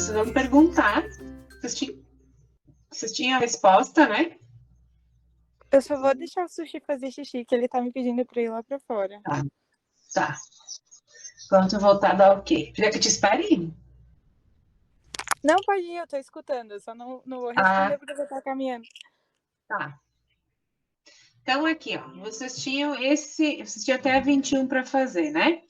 vocês vão perguntar. Vocês tinham a resposta, né? Eu só vou deixar o Sushi fazer xixi, que ele tá me pedindo pra ir lá pra fora. Tá. Quando tu voltar, dá o quê? Quer que eu te espere? Não, pode ir, eu tô escutando. Eu só não vou responder porque eu vou estar caminhando. Tá. Então, aqui, ó, vocês tinham até 21 para fazer, né?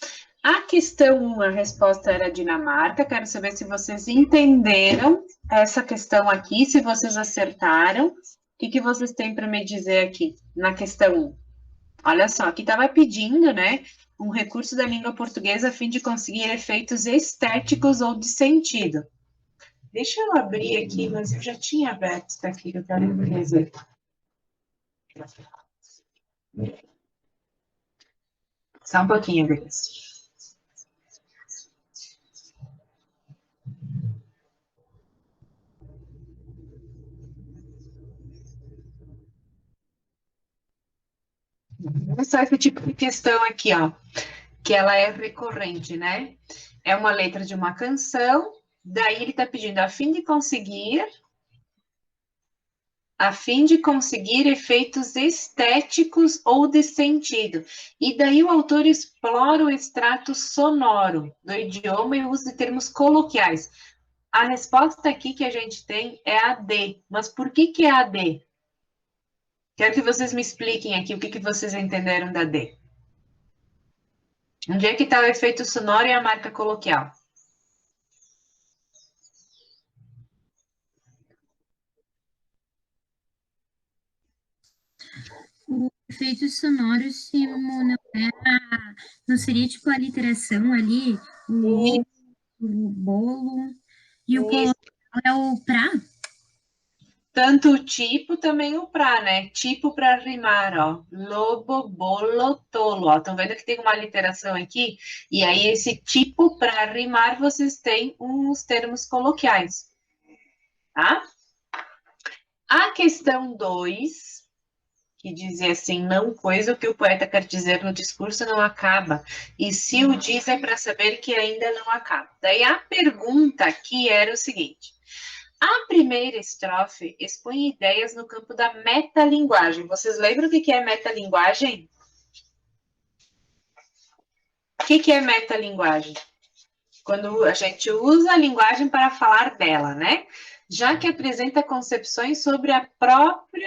A questão 1, a resposta era Dinamarca. Quero saber se vocês entenderam essa questão aqui, se vocês acertaram. O que vocês têm para me dizer aqui na questão 1? Olha só, aqui estava pedindo, né, um recurso da língua portuguesa a fim de conseguir efeitos estéticos ou de sentido. Deixa eu abrir aqui, mas eu já tinha aberto isso aqui, eu quero ver. Só um pouquinho, Grace. Olha só esse tipo de questão aqui, ó, que ela é recorrente, né? É uma letra de uma canção, daí ele está pedindo a fim de conseguir efeitos estéticos ou de sentido. E daí o autor explora o extrato sonoro do idioma e usa de termos coloquiais. A resposta aqui que a gente tem é a D. Mas por que é a D? Quero que vocês me expliquem aqui o que vocês entenderam da D. Onde é que está o efeito sonoro e a marca coloquial? O efeitos sonoros, não seria tipo a literação ali, o bolo, e o coloquial é o pra? Tanto o tipo, também o pra, né? Tipo para rimar, ó. Lobo, bolo, tolo, ó. Estão vendo que tem uma literação aqui? E aí, esse tipo para rimar, vocês têm uns termos coloquiais, tá? A questão 2, que dizia assim, não, pois o que o poeta quer dizer no discurso não acaba. E se o diz é para saber que ainda não acaba. Daí a pergunta aqui era o seguinte: a primeira estrofe expõe ideias no campo da metalinguagem. Vocês lembram o que é metalinguagem? O que é metalinguagem? Quando a gente usa a linguagem para falar dela, né? Já que apresenta concepções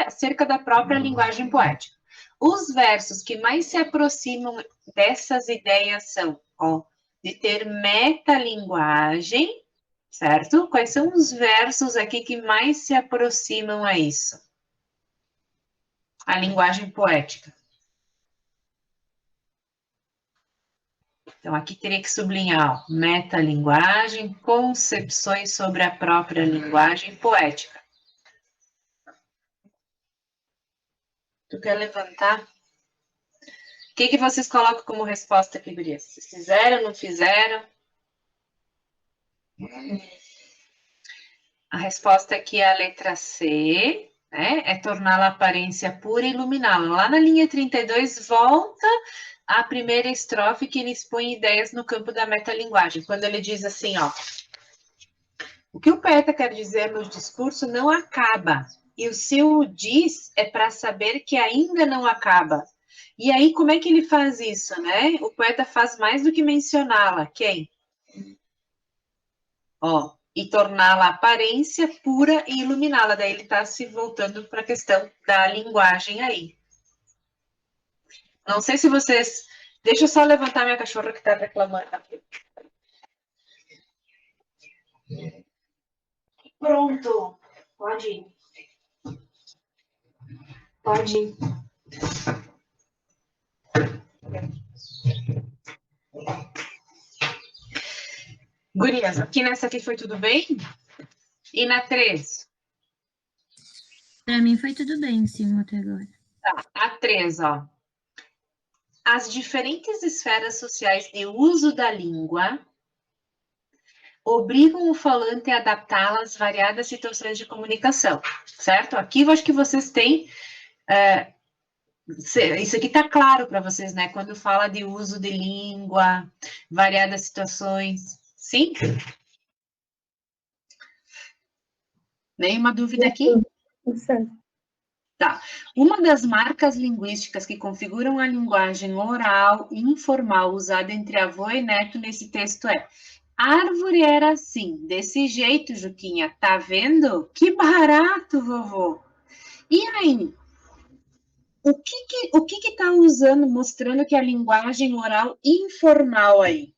acerca da própria linguagem poética. Os versos que mais se aproximam dessas ideias são, ó, de ter metalinguagem, certo? Quais são os versos aqui que mais se aproximam a isso? A linguagem poética. Então, aqui teria que sublinhar, ó, metalinguagem, concepções sobre a própria linguagem poética. Tu quer levantar? O que vocês colocam como resposta aqui, gurias? Vocês fizeram, não fizeram? A resposta aqui é a letra C, né? É torná-la aparência pura e iluminá-la. Lá na linha 32, volta a primeira estrofe que ele expõe ideias no campo da metalinguagem, quando ele diz assim, ó, o que o poeta quer dizer no discurso não acaba, e o seu diz é para saber que ainda não acaba. E aí, como é que ele faz isso, né? O poeta faz mais do que mencioná-la. Quem? Ó, e torná-la aparência pura e iluminá-la. Daí ele está se voltando para a questão da linguagem aí. Não sei se vocês... Deixa eu só levantar minha cachorra que está reclamando aqui. Pronto. Pode ir. Pode ir. Gurias, aqui nessa aqui foi tudo bem? E na 3? Para mim foi tudo bem, sim, até agora. Tá, a 3, ó. As diferentes esferas sociais de uso da língua obrigam o falante a adaptá-la às variadas situações de comunicação, certo? Aqui eu acho que vocês têm... isso aqui está claro para vocês, né? Quando fala de uso de língua, variadas situações. Sim? Nenhuma dúvida aqui? Certo. Tá. Uma das marcas linguísticas que configuram a linguagem oral e informal usada entre avô e neto nesse texto é: árvore era assim, desse jeito, Juquinha. Tá vendo? Que barato, vovô. E aí? O que tá usando, mostrando que é a linguagem oral informal aí?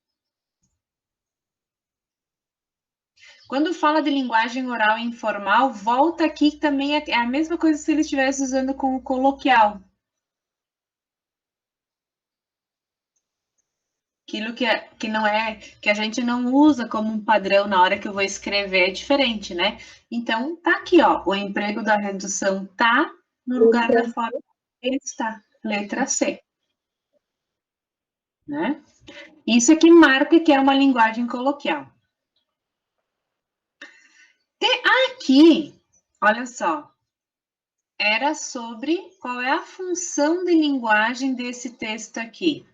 Quando fala de linguagem oral informal, volta aqui que também é a mesma coisa se ele estivesse usando com o coloquial. Aquilo que não é, que a gente não usa como um padrão na hora que eu vou escrever é diferente, né? Então, tá aqui, ó, o emprego da redução tá no lugar da forma está, letra C, né? Isso aqui marca que é uma linguagem coloquial. Aqui, olha só, era sobre qual é a função de linguagem desse texto aqui.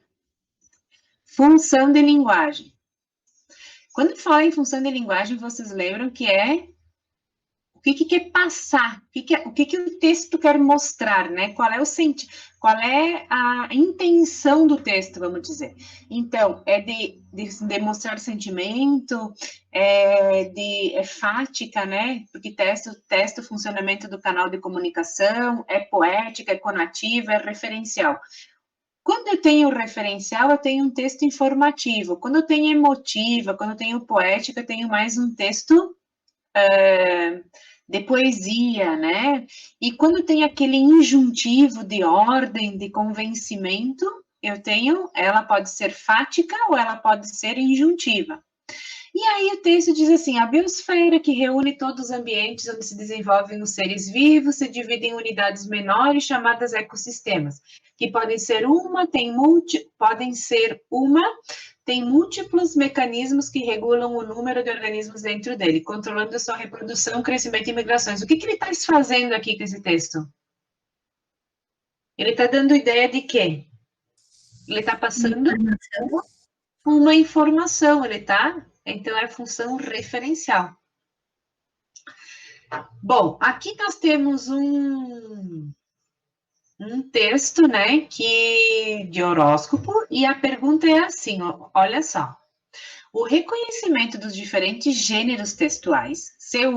Função de linguagem. Quando fala em função de linguagem, vocês lembram que é o que quer passar, o que o texto quer mostrar, né? Qual é o sentido, qual é a intenção do texto, vamos dizer. Então, é de demonstrar sentimento, é fática, né? Porque testa o funcionamento do canal de comunicação, é poética, é conativa, é referencial. Quando eu tenho referencial, eu tenho um texto informativo. Quando eu tenho emotiva, quando eu tenho poética, eu tenho mais um texto de poesia, né? E quando tem aquele injuntivo de ordem, de convencimento, ela pode ser fática ou ela pode ser injuntiva. E aí o texto diz assim: a biosfera, que reúne todos os ambientes onde se desenvolvem os seres vivos, se divide em unidades menores chamadas ecossistemas, que podem ser tem múltiplos mecanismos que regulam o número de organismos dentro dele, controlando a sua reprodução, crescimento e migrações. O que ele está fazendo aqui com esse texto? Ele está dando ideia de quê? Ele está passando uma informação, então é função referencial. Bom, aqui nós temos um texto, né, de horóscopo, e a pergunta é assim, olha só. O reconhecimento dos diferentes gêneros textuais, seu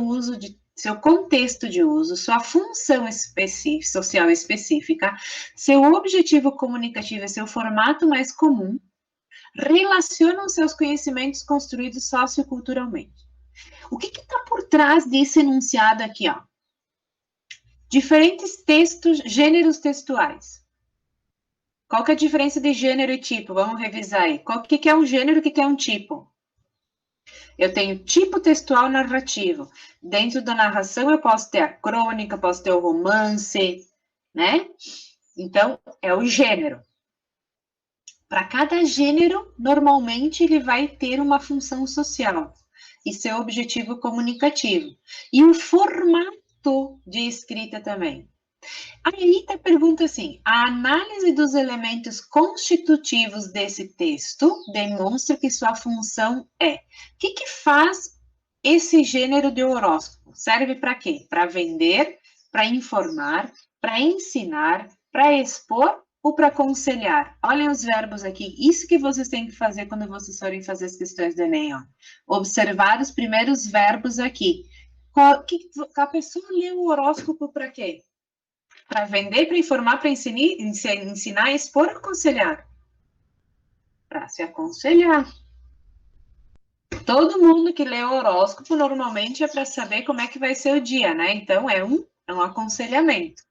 contexto de uso, sua função social específica, seu objetivo comunicativo e seu formato mais comum, relacionam seus conhecimentos construídos socioculturalmente. O que está por trás desse enunciado aqui, ó? Diferentes gêneros textuais. Qual que é a diferença de gênero e tipo? Vamos revisar aí. O que é um gênero e o que é um tipo? Eu tenho tipo textual narrativo. Dentro da narração eu posso ter a crônica, posso ter o romance, né? Então, é o gênero. Para cada gênero, normalmente ele vai ter uma função social e seu objetivo comunicativo. E o formato de escrita também. A Anitta pergunta assim: a análise dos elementos constitutivos desse texto demonstra que sua função é. O que faz esse gênero de horóscopo? Serve para quê? Para vender, para informar, para ensinar, para expor ou para aconselhar? Olhem os verbos aqui. Isso que vocês têm que fazer quando vocês forem fazer as questões do Enem. Ó. Observar os primeiros verbos aqui. A pessoa lê o horóscopo para quê? Para vender, para informar, para ensinar, expor ou aconselhar? Para se aconselhar. Todo mundo que lê o horóscopo normalmente é para saber como é que vai ser o dia, né? Então é um aconselhamento.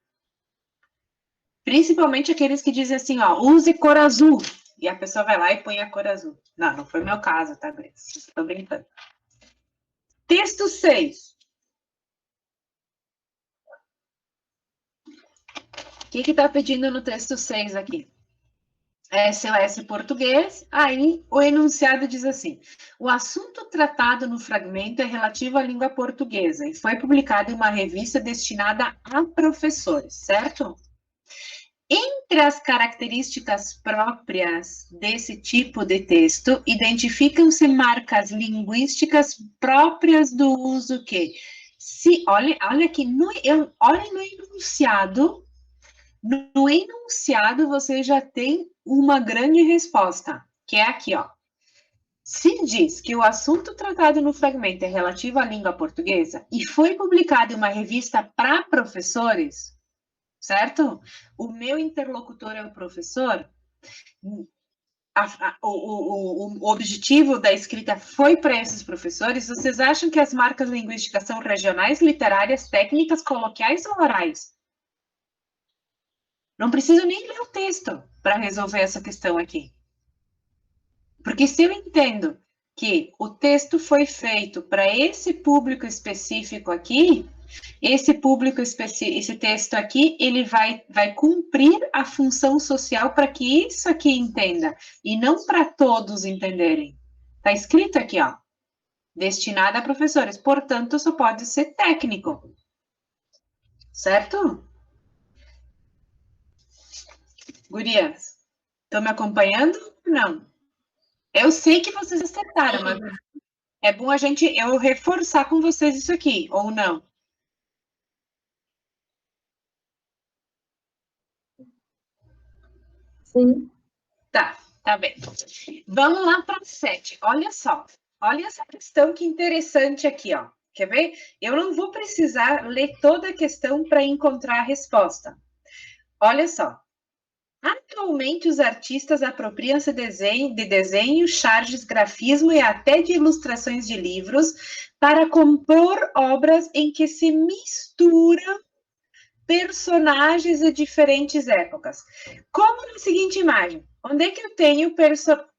Principalmente aqueles que dizem assim, ó, use cor azul. E a pessoa vai lá e põe a cor azul. Não foi meu caso, tá, Grace? Estou brincando. Texto 6. O que está pedindo no texto 6 aqui? SOS português, aí o enunciado diz assim: o assunto tratado no fragmento é relativo à língua portuguesa e foi publicado em uma revista destinada a professores, certo? Entre as características próprias desse tipo de texto, identificam-se marcas linguísticas próprias do uso que Olha aqui, olha no enunciado. No enunciado, você já tem uma grande resposta, que é aqui, ó. Se diz que o assunto tratado no fragmento é relativo à língua portuguesa e foi publicado em uma revista para professores, certo? O meu interlocutor é o professor. O objetivo da escrita foi para esses professores. Vocês acham que as marcas linguísticas são regionais, literárias, técnicas, coloquiais ou orais? Não preciso nem ler o texto para resolver essa questão aqui. Porque se eu entendo que o texto foi feito para esse público específico aqui, esse texto aqui, ele vai cumprir a função social para que isso aqui entenda, e não para todos entenderem. Está escrito aqui, ó, destinada a professores, portanto, só pode ser técnico. Certo? Gurias, estão me acompanhando? Não. Eu sei que vocês acertaram, mas é bom eu reforçar com vocês isso aqui, ou não? Sim. Tá bem. Vamos lá para 7. Olha só. Olha essa questão que interessante aqui, ó. Quer ver? Eu não vou precisar ler toda a questão para encontrar a resposta. Olha só. Atualmente, os artistas apropriam-se de desenho, charges, grafismo e até de ilustrações de livros para compor obras em que se misturam personagens de diferentes épocas. Como na seguinte imagem. Onde é que eu tenho...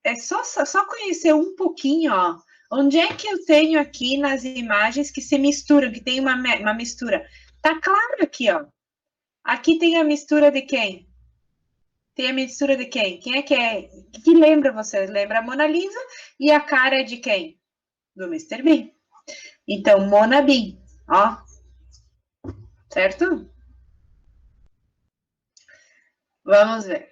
É só conhecer um pouquinho, ó. Onde é que eu tenho aqui nas imagens que se misturam, que tem uma mistura? Tá claro aqui, ó. Aqui tem a mistura de quem? Tem a mistura de quem? Quem é que é? Que lembra vocês? Lembra a Mona Lisa? E a cara é de quem? Do Mr. Bean. Então, Mona Bean, ó. Certo? Vamos ver.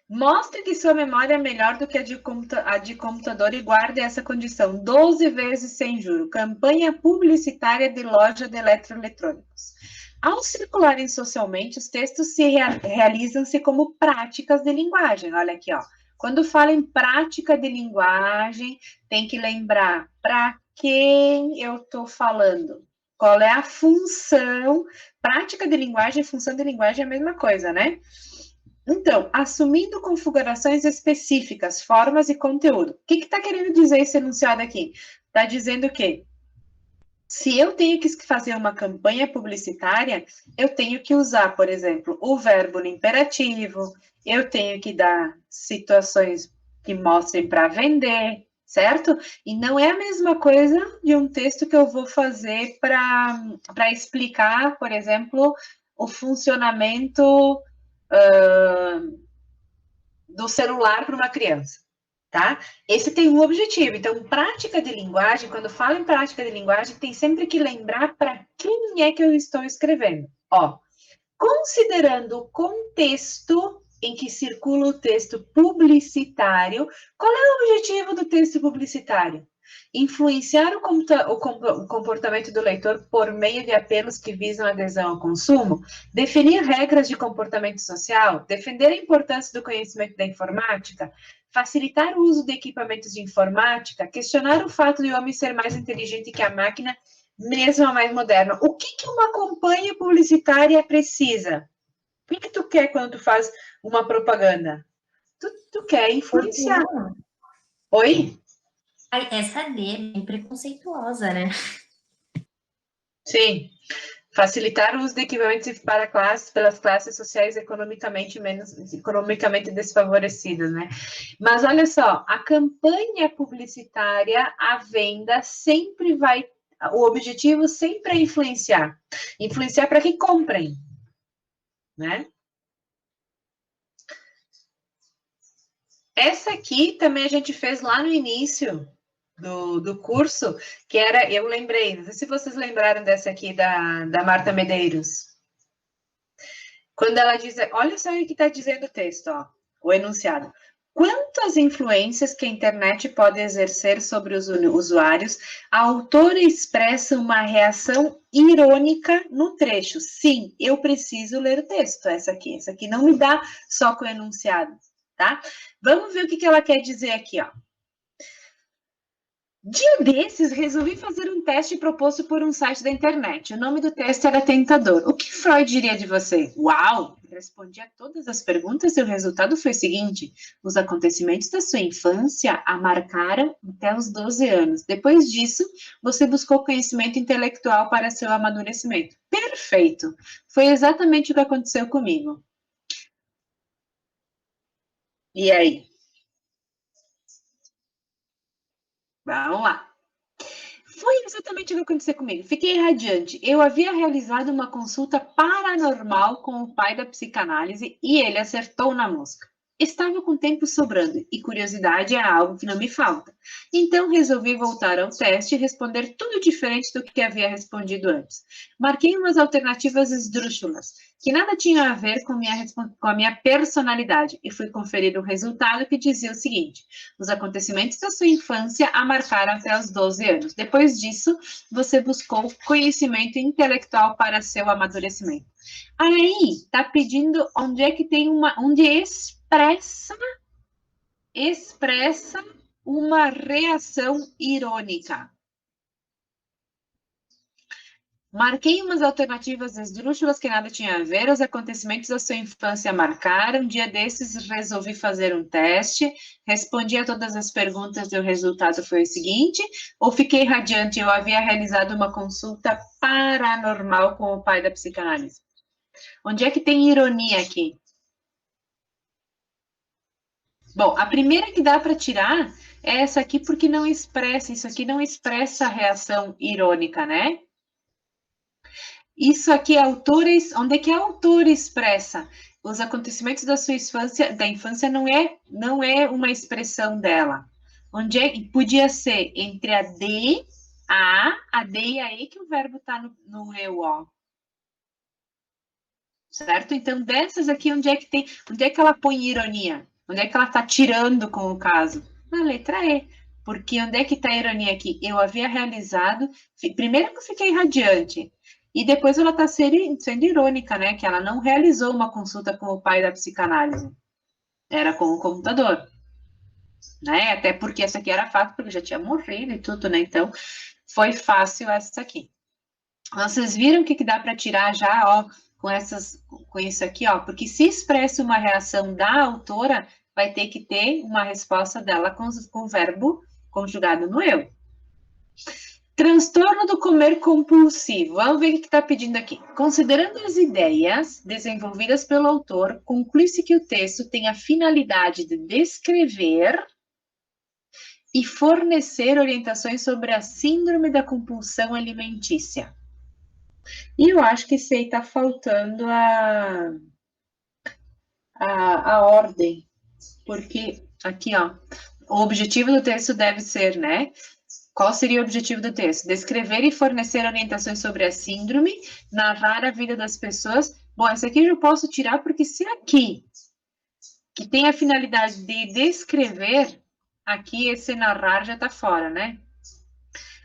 Mostre que sua memória é melhor do que a de computador e guarde essa condição. 12 vezes sem juro. Campanha publicitária de loja de eletroeletrônicos. Ao circularem socialmente, os textos realizam-se como práticas de linguagem. Olha aqui, ó. Quando fala em prática de linguagem, tem que lembrar para quem eu estou falando. Qual é a função? Prática de linguagem e função de linguagem é a mesma coisa, né? Então, assumindo configurações específicas, formas e conteúdo. O que está querendo dizer esse enunciado aqui? Está dizendo que se eu tenho que fazer uma campanha publicitária, eu tenho que usar, por exemplo, o verbo no imperativo, eu tenho que dar situações que mostrem para vender, certo? E não é a mesma coisa de um texto que eu vou fazer para explicar, por exemplo, o funcionamento do celular para uma criança. Tá? Esse tem um objetivo. Então, prática de linguagem, quando falo em prática de linguagem, tem sempre que lembrar para quem é que eu estou escrevendo. Ó, considerando o contexto em que circula o texto publicitário, qual é o objetivo do texto publicitário? Influenciar o comportamento do leitor por meio de apelos que visam adesão ao consumo, definir regras de comportamento social, defender a importância do conhecimento da informática, facilitar o uso de equipamentos de informática, questionar o fato de o homem ser mais inteligente que a máquina, mesmo a mais moderna. O que uma campanha publicitária precisa? O que tu quer quando tu faz uma propaganda? Tu quer influenciar. Oi? Essa D é bem preconceituosa, né? Sim. Facilitar o uso de equipamentos pelas classes sociais economicamente desfavorecidas, né? Mas olha só, a campanha publicitária, a venda sempre o objetivo sempre é influenciar. Influenciar para que comprem, né? Essa aqui também a gente fez lá no início do curso, que era, eu lembrei, não sei se vocês lembraram dessa aqui da Marta Medeiros. Quando ela diz, olha só o que está dizendo o texto, ó, o enunciado. Quanto às influências que a internet pode exercer sobre os usuários, a autora expressa uma reação irônica no trecho. Sim, eu preciso ler o texto, essa aqui não me dá só com o enunciado, tá? Vamos ver o que ela quer dizer aqui, ó. Dia desses, resolvi fazer um teste proposto por um site da internet. O nome do teste era tentador. O que Freud diria de você? Uau! Respondi a todas as perguntas e o resultado foi o seguinte: os acontecimentos da sua infância a marcaram até os 12 anos. Depois disso, você buscou conhecimento intelectual para seu amadurecimento. Perfeito! Foi exatamente o que aconteceu comigo. E aí? Vamos lá. Foi exatamente o que aconteceu comigo. Fiquei radiante. Eu havia realizado uma consulta paranormal com o pai da psicanálise e ele acertou na mosca. Estava com tempo sobrando e curiosidade é algo que não me falta. Então resolvi voltar ao teste e responder tudo diferente do que havia respondido antes. Marquei umas alternativas esdrúxulas, que nada tinham a ver com a minha personalidade, e fui conferir o resultado que dizia o seguinte: os acontecimentos da sua infância a marcaram até os 12 anos. Depois disso, você buscou conhecimento intelectual para seu amadurecimento. Aí, está pedindo onde é que tem onde expressa uma reação irônica. Marquei umas alternativas esdrúxulas que nada tinha a ver, os acontecimentos da sua infância marcaram, um dia desses resolvi fazer um teste, respondi a todas as perguntas e o resultado foi o seguinte: ou fiquei radiante, eu havia realizado uma consulta paranormal com o pai da psicanálise. Onde é que tem ironia aqui? Bom, a primeira que dá para tirar é essa aqui, porque não expressa, isso aqui não expressa a reação irônica, né? Isso aqui, onde é que a autora expressa? Os acontecimentos da sua infância não é uma expressão dela. Onde é que podia ser entre a D e a E que o verbo está no eu, ó. Certo? Então, dessas aqui, onde é que ela põe ironia? Onde é que ela está tirando com o caso? Na letra E. Porque onde é que está a ironia aqui? Eu havia realizado, primeiro que eu fiquei radiante, e depois ela está sendo irônica, né? Que ela não realizou uma consulta com o pai da psicanálise. Era com o computador. Né? Até porque essa aqui era fácil, porque já tinha morrido e tudo, né? Então, foi fácil essa aqui. Vocês viram o que dá para tirar já, ó, com isso aqui, ó, porque se expressa uma reação da autora, vai ter que ter uma resposta dela com o verbo conjugado no eu. Transtorno do comer compulsivo. Vamos ver o que está pedindo aqui. Considerando as ideias desenvolvidas pelo autor, conclui-se que o texto tem a finalidade de descrever e fornecer orientações sobre a síndrome da compulsão alimentícia. E eu acho que isso aí está faltando a ordem, porque aqui, ó, o objetivo do texto deve ser, né? Qual seria o objetivo do texto? Descrever e fornecer orientações sobre a síndrome, narrar a vida das pessoas. Bom, essa aqui eu já posso tirar, porque se aqui, que tem a finalidade de descrever, aqui esse narrar já está fora, né?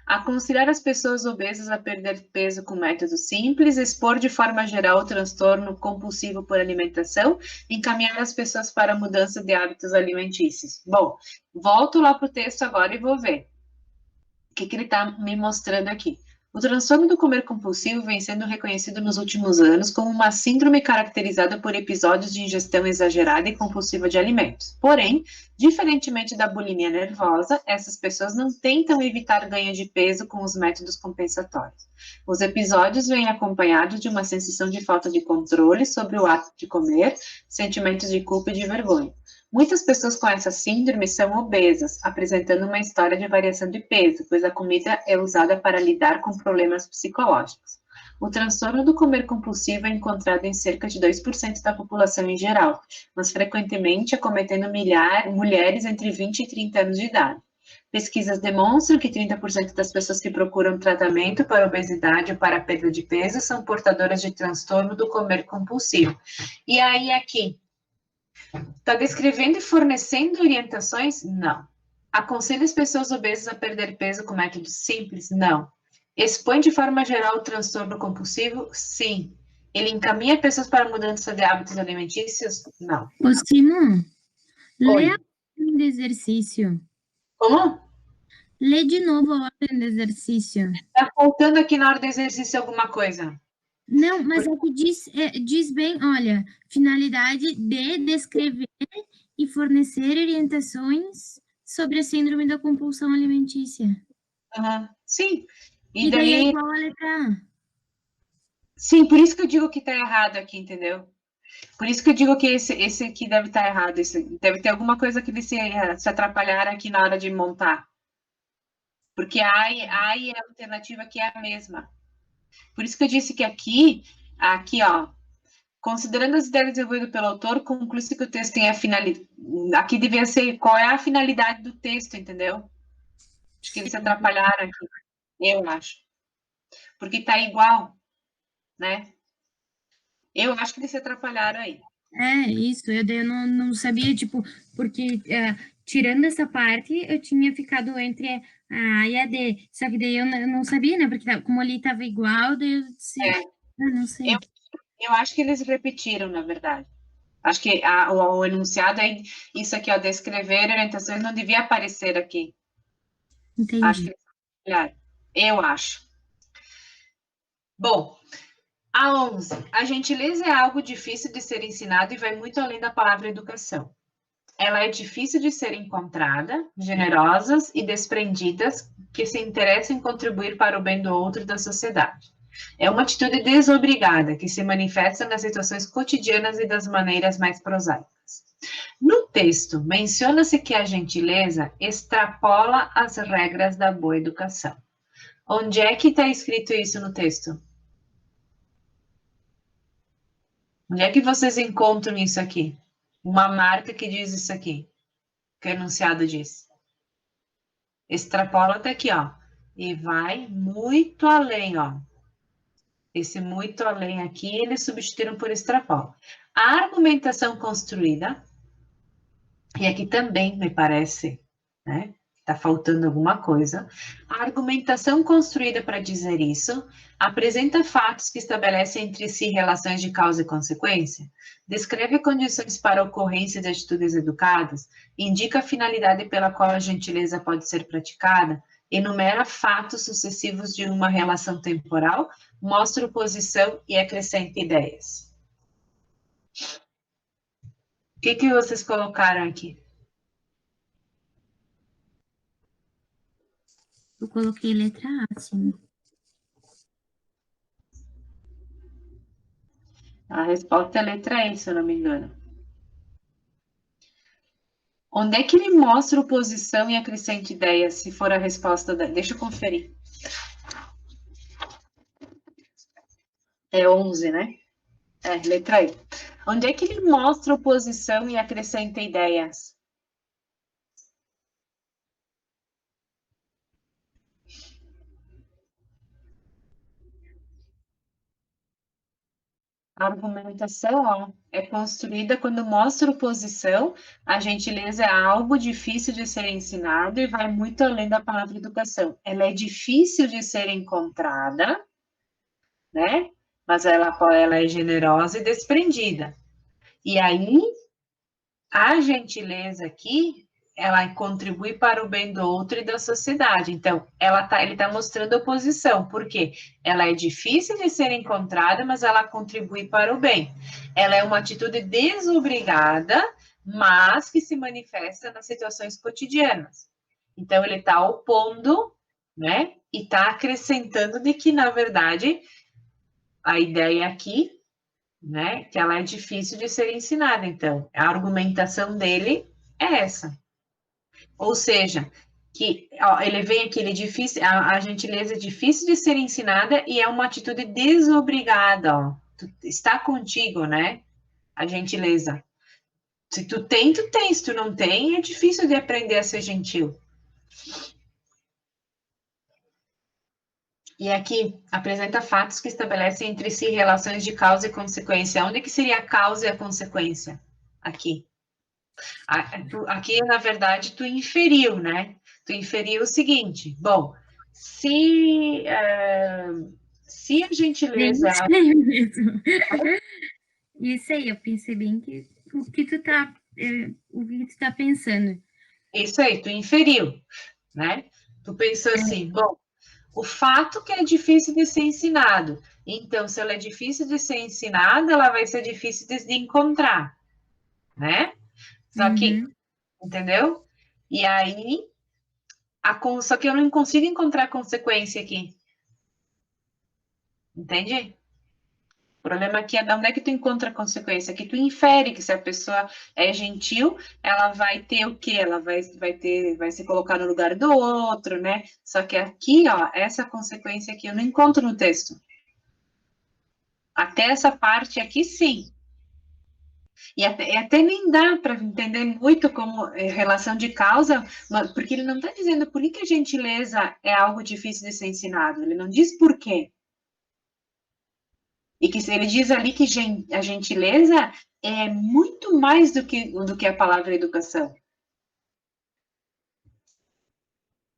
Aconselhar as pessoas obesas a perder peso com método simples, expor de forma geral o transtorno compulsivo por alimentação, encaminhar as pessoas para a mudança de hábitos alimentícios. Bom, volto lá para o texto agora e vou ver o que ele está me mostrando aqui. O transtorno do comer compulsivo vem sendo reconhecido nos últimos anos como uma síndrome caracterizada por episódios de ingestão exagerada e compulsiva de alimentos. Porém, diferentemente da bulimia nervosa, essas pessoas não tentam evitar ganho de peso com os métodos compensatórios. Os episódios vêm acompanhados de uma sensação de falta de controle sobre o ato de comer, sentimentos de culpa e de vergonha. Muitas pessoas com essa síndrome são obesas, apresentando uma história de variação de peso, pois a comida é usada para lidar com problemas psicológicos. O transtorno do comer compulsivo é encontrado em cerca de 2% da população em geral, mas frequentemente acometendo mulheres entre 20 e 30 anos de idade. Pesquisas demonstram que 30% das pessoas que procuram tratamento para obesidade ou para perda de peso são portadoras de transtorno do comer compulsivo. E aí, aqui, Está descrevendo e fornecendo orientações? Não. Aconselha as pessoas obesas a perder peso com métodos simples? Não. Expõe de forma geral o transtorno compulsivo? Sim. Ele encaminha pessoas para mudança de hábitos alimentícios? Não. Ô, Simon, lê a Oi. ordem do exercício. Como? Lê de novo a ordem do exercício. Está faltando aqui na hora do exercício alguma coisa. Não, mas é que diz bem, olha, finalidade de descrever e fornecer orientações sobre a síndrome da compulsão alimentícia. Uhum. Sim. E daí é igual a letra A. Sim, por isso que eu digo que está errado aqui, entendeu? Por isso que eu digo que esse aqui deve estar errado. Deve ter alguma coisa que eles se atrapalharam aqui na hora de montar. Porque a e a alternativa aqui é a mesma. Por isso que eu disse que aqui, ó, considerando as ideias desenvolvidas pelo autor, conclui-se que o texto tem a finalidade. Aqui devia ser qual é a finalidade do texto, entendeu? Acho que eles se atrapalharam aqui, eu acho. Porque está igual, né? Eu acho que eles se atrapalharam aí. É, isso, eu não sabia, tipo, porque tirando essa parte, eu tinha ficado entre a A e a D, só que daí eu não sabia, né, porque como ali estava igual, daí eu disse, não sei. Eu acho que eles repetiram, na verdade. Acho que o enunciado é isso aqui, ó, descrever orientações não devia aparecer aqui. Entendi. Acho que eu acho. Bom, a 11. A gentileza é algo difícil de ser ensinado e vai muito além da palavra educação. Ela é difícil de ser encontrada, generosas e desprendidas que se interessam em contribuir para o bem do outro e da sociedade. É uma atitude desobrigada que se manifesta nas situações cotidianas e das maneiras mais prosaicas. No texto, menciona-se que a gentileza extrapola as regras da boa educação. Onde é que está escrito isso no texto? Onde é que vocês encontram isso aqui? Uma marca que diz isso aqui, que o enunciado diz. Extrapola até aqui, ó. E vai muito além, ó. Esse muito além aqui, eles substituíram por extrapola. A argumentação construída, e aqui também me parece, né? Está faltando alguma coisa. A argumentação construída para dizer isso apresenta fatos que estabelecem entre si relações de causa e consequência, descreve condições para a ocorrência de atitudes educadas, indica a finalidade pela qual a gentileza pode ser praticada, enumera fatos sucessivos de uma relação temporal, mostra oposição e acrescenta ideias. O que vocês colocaram aqui? Eu coloquei letra A, sim. A resposta é a letra E, se eu não me engano. Onde é que ele mostra oposição e acrescenta ideias, se for a resposta da... Deixa eu conferir. É 11, né? É, letra E. Onde é que ele mostra oposição e acrescenta ideias? A argumentação, ó, é construída quando mostra oposição, a gentileza é algo difícil de ser ensinado e vai muito além da palavra educação. Ela é difícil de ser encontrada, né? Mas ela é generosa e desprendida. E aí, a gentileza aqui, ela contribui para o bem do outro e da sociedade. Então, ele está mostrando oposição, porque ela é difícil de ser encontrada, mas ela contribui para o bem. Ela é uma atitude desobrigada, mas que se manifesta nas situações cotidianas. Então, ele está opondo, né? E está acrescentando de que, na verdade, a ideia aqui, né, que ela é difícil de ser ensinada. Então, a argumentação dele é essa. Ou seja, que ó, ele vem aqui, ele é difícil, a gentileza é difícil de ser ensinada e é uma atitude desobrigada, ó. Está contigo, né? A gentileza. Se tu tem, tu tem. Se tu não tem, é difícil de aprender a ser gentil. E aqui apresenta fatos que estabelecem entre si relações de causa e consequência. Onde que seria a causa e a consequência? Aqui. Aqui, na verdade, tu inferiu, né? Tu inferiu o seguinte, bom, se a Bem gentileza... cheio mesmo. Isso aí, eu pensei bem que o que tu tá pensando. Isso aí, tu inferiu, né? Tu pensou assim, bom, o fato que é difícil de ser ensinado. Então, se ela é difícil de ser ensinada, ela vai ser difícil de encontrar, né? Só que, Uhum. entendeu? E aí, só que eu não consigo encontrar consequência aqui. Entende? O problema aqui é de onde é que tu encontra a consequência? Que tu infere que se a pessoa é gentil, ela vai ter o quê? Ela vai se colocar no lugar do outro, né? Só que aqui, ó, essa consequência aqui eu não encontro no texto. Até essa parte aqui, sim. E até nem dá para entender muito como relação de causa, porque ele não está dizendo por que a gentileza é algo difícil de ser ensinado. Ele não diz por quê. E que ele diz ali que a gentileza é muito mais do que a palavra educação.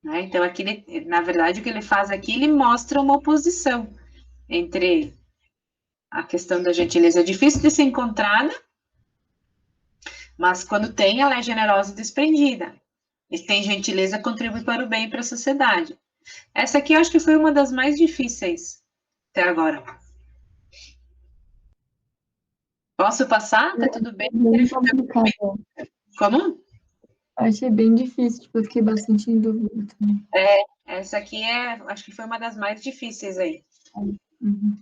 Né? Então, aqui, na verdade, o que ele faz aqui, ele mostra uma oposição entre a questão da gentileza. É difícil de ser encontrada, mas quando tem, ela é generosa e desprendida. E tem gentileza, contribui para o bem e para a sociedade. Essa aqui eu acho que foi uma das mais difíceis até agora. Posso passar? Tá tudo bem? Bem complicado. Como? Achei bem difícil, tipo, eu fiquei bastante em dúvida também. Essa aqui acho que foi uma das mais difíceis aí. Uhum.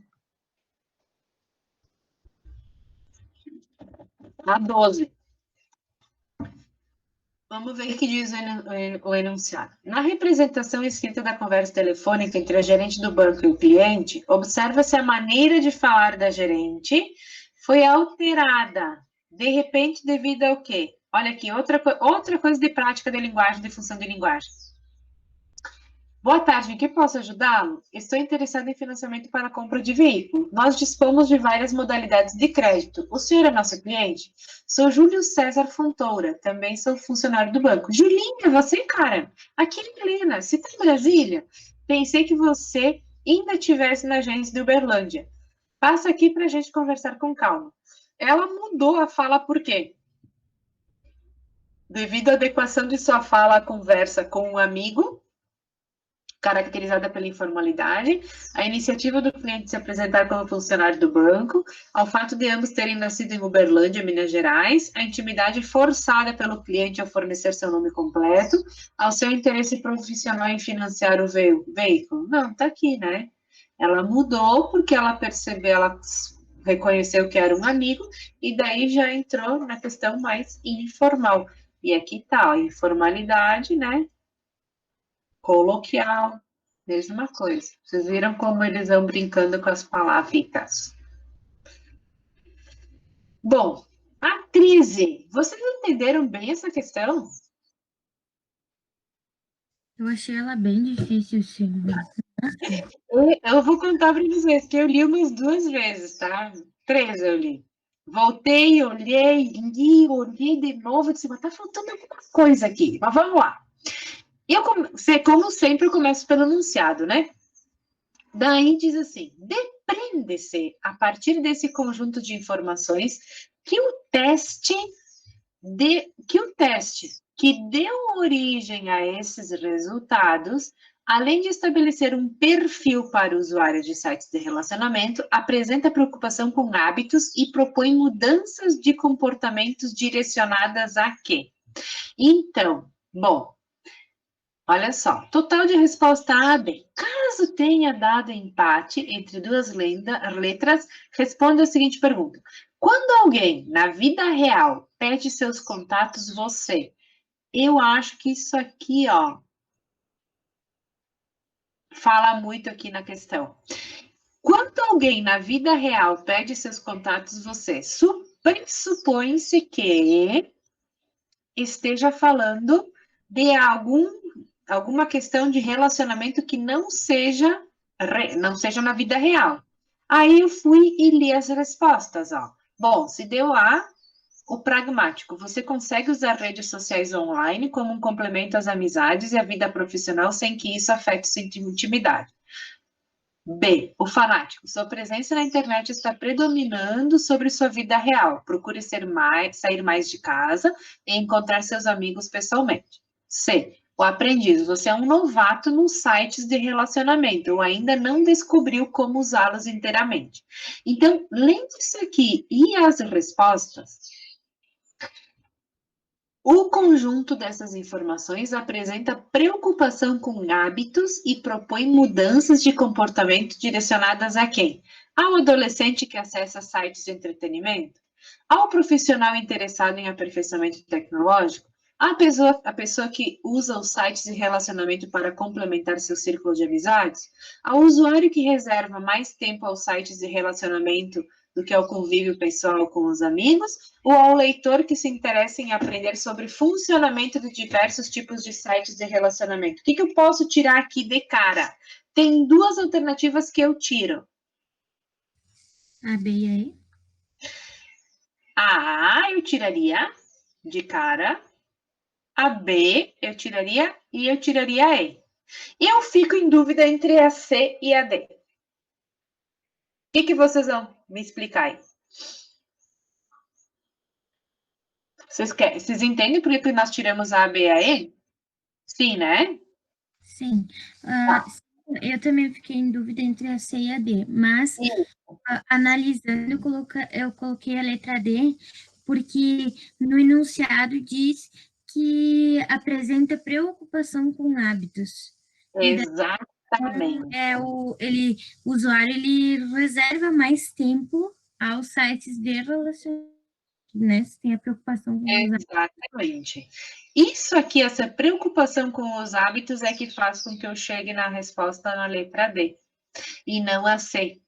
A 12. Vamos ver o que diz o enunciado. Na representação escrita da conversa telefônica entre a gerente do banco e o cliente, observa-se a maneira de falar da gerente foi alterada, de repente, devido ao quê? Olha aqui, outra coisa de prática de linguagem, de função de linguagem. Boa tarde, em que posso ajudá-lo? Estou interessado em financiamento para a compra de veículo. Nós dispomos de várias modalidades de crédito. O senhor é nosso cliente? Sou Júlio César Fontoura, também sou funcionário do banco. Julinha, você, cara? Aqui é Helena, você está em Brasília? Pensei que você ainda estivesse na agência de Uberlândia. Passa aqui para a gente conversar com calma. Ela mudou a fala por quê? Devido à adequação de sua fala à conversa com um amigo, caracterizada pela informalidade, a iniciativa do cliente se apresentar como funcionário do banco, ao fato de ambos terem nascido em Uberlândia, Minas Gerais, a intimidade forçada pelo cliente ao fornecer seu nome completo, ao seu interesse profissional em financiar o veículo. Não, tá aqui, né? Ela mudou porque ela percebeu, ela reconheceu que era um amigo, e daí já entrou na questão mais informal. E aqui tá, a informalidade, né? Coloquial, mesma coisa. Vocês viram como eles vão brincando com as palavritas. Bom, a crise. Vocês entenderam bem essa questão? Eu achei ela bem difícil, sim. Eu vou contar para vocês que eu li umas 2 vezes, tá? 3 eu li. Voltei, olhei, li, olhei de novo, disse, mas tá faltando alguma coisa aqui. Mas vamos lá. Como sempre, eu começo pelo enunciado, né? Daí diz assim, depreende-se, a partir desse conjunto de informações, que o teste que deu origem a esses resultados, além de estabelecer um perfil para o usuário de sites de relacionamento, apresenta preocupação com hábitos e propõe mudanças de comportamentos direcionadas a quê? Então, bom, olha só, total de resposta A, B. Caso tenha dado empate entre duas letras, responda a seguinte pergunta. Quando alguém, na vida real, pede seus contatos, você... Eu acho que isso aqui, ó, fala muito aqui na questão. Quando alguém, na vida real, pede seus contatos, você... Pressupõe-se que esteja falando de alguma questão de relacionamento que não seja na vida real. Aí eu fui e li as respostas, ó. Bom, se deu A, O pragmático, você consegue usar redes sociais online como um complemento às amizades e à vida profissional sem que isso afete sua intimidade. B, o fanático, sua presença na internet está predominando sobre sua vida real. Procure sair mais de casa e encontrar seus amigos pessoalmente. C, o aprendiz, você é um novato nos sites de relacionamento ou ainda não descobriu como usá-los inteiramente. Então, lendo isso aqui e as respostas, o conjunto dessas informações apresenta preocupação com hábitos e propõe mudanças de comportamento direcionadas a quem? Ao adolescente que acessa sites de entretenimento? Ao profissional interessado em aperfeiçoamento tecnológico? A pessoa que usa os sites de relacionamento para complementar seu círculo de amizades? Ao usuário que reserva mais tempo aos sites de relacionamento do que ao convívio pessoal com os amigos, ou ao leitor que se interessa em aprender sobre funcionamento de diversos tipos de sites de relacionamento? O que eu posso tirar aqui de cara? Tem duas alternativas que eu tiro. A, B e a E? A A eu tiraria de cara, a B eu tiraria e eu tiraria a E. Eu fico em dúvida entre a C e a D. O que vocês vão me explicar aí? Vocês entendem por que nós tiramos a B e a E? Sim, né? Sim. Eu também fiquei em dúvida entre a C e a D, mas analisando, eu coloquei a letra D, porque no enunciado diz que apresenta preocupação com hábitos. Exatamente. O usuário ele reserva mais tempo aos sites de relacionamento, né? Se tem a preocupação com os hábitos. Exatamente. Isso aqui, essa preocupação com os hábitos é que faz com que eu chegue na resposta na letra D e não a C.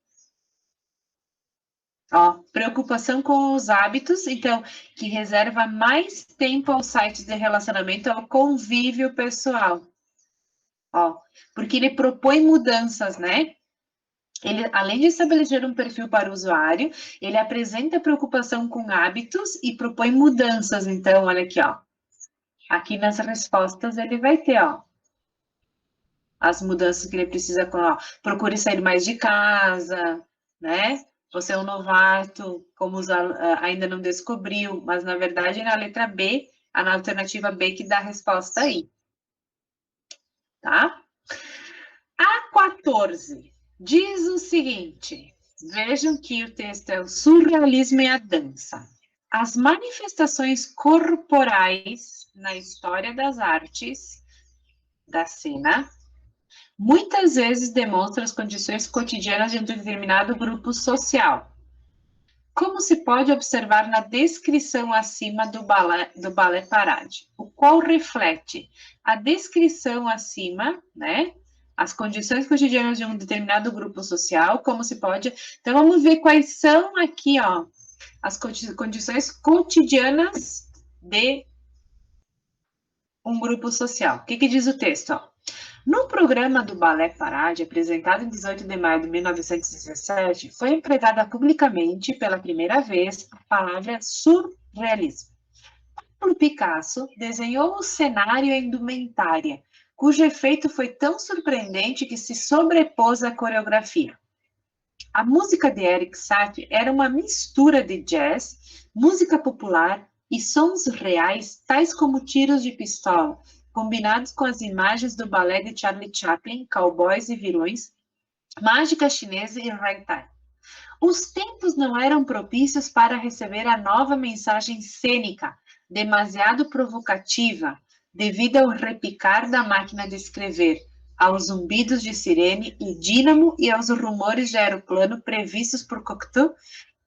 Ó, preocupação com os hábitos, então, que reserva mais tempo aos sites de relacionamento, ao convívio pessoal. Ó, porque ele propõe mudanças, né? Ele, além de estabelecer um perfil para o usuário, ele apresenta preocupação com hábitos e propõe mudanças. Então, olha aqui, ó. Aqui nas respostas ele vai ter, ó, as mudanças que ele precisa, ó, procure sair mais de casa, né? Você é um novato, como ainda não descobriu, mas na verdade na letra B, na alternativa B que dá a resposta aí. Tá? A 14 diz o seguinte, vejam que o texto é o surrealismo e a dança. As manifestações corporais na história das artes, da cena, muitas vezes demonstram as condições cotidianas de um determinado grupo social. Como se pode observar na descrição acima do balé parade, o qual reflete a descrição acima, né? As condições cotidianas de um determinado grupo social, como se pode... Então, vamos ver quais são aqui, ó, as condições cotidianas de um grupo social. O que diz o texto? Ó? No programa do Balé Parade, apresentado em 18 de maio de 1917, foi empregada publicamente, pela primeira vez, a palavra surrealismo. Pablo Picasso desenhou o cenário e a indumentária, cujo efeito foi tão surpreendente que se sobrepôs à coreografia. A música de Eric Satie era uma mistura de jazz, música popular e sons reais, tais como tiros de pistola, combinados com as imagens do balé de Charlie Chaplin, cowboys e vilões, mágica chinesa e ragtime. Os tempos não eram propícios para receber a nova mensagem cênica, demasiado provocativa, devido ao repicar da máquina de escrever, aos zumbidos de sirene e dínamo e aos rumores de aeroplano previstos por Cocteau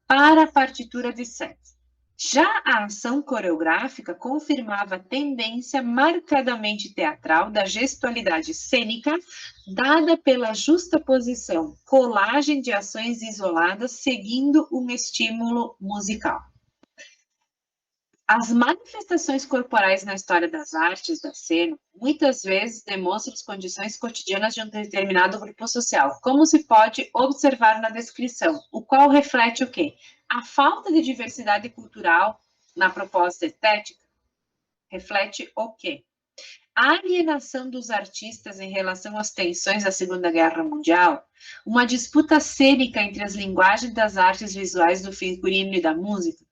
para a partitura de Sète. Já a ação coreográfica confirmava a tendência marcadamente teatral da gestualidade cênica, dada pela justaposição, colagem de ações isoladas seguindo um estímulo musical. As manifestações corporais na história das artes da cena muitas vezes demonstram as condições cotidianas de um determinado grupo social, como se pode observar na descrição, o qual reflete o quê? A falta de diversidade cultural, na proposta estética, reflete o quê? A alienação dos artistas em relação às tensões da Segunda Guerra Mundial, uma disputa cênica entre as linguagens das artes visuais do figurino e da música,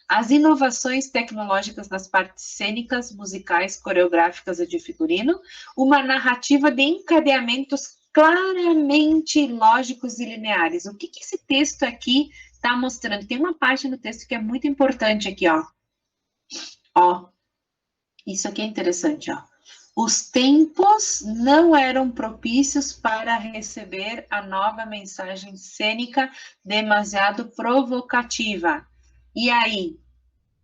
as inovações tecnológicas nas partes cênicas, musicais, coreográficas e de figurino, uma narrativa de encadeamentos claramente lógicos e lineares. O que esse texto aqui está mostrando? Tem uma parte no texto que é muito importante aqui, ó. Ó, isso aqui é interessante, ó. Os tempos não eram propícios para receber a nova mensagem cênica demasiado provocativa. E aí,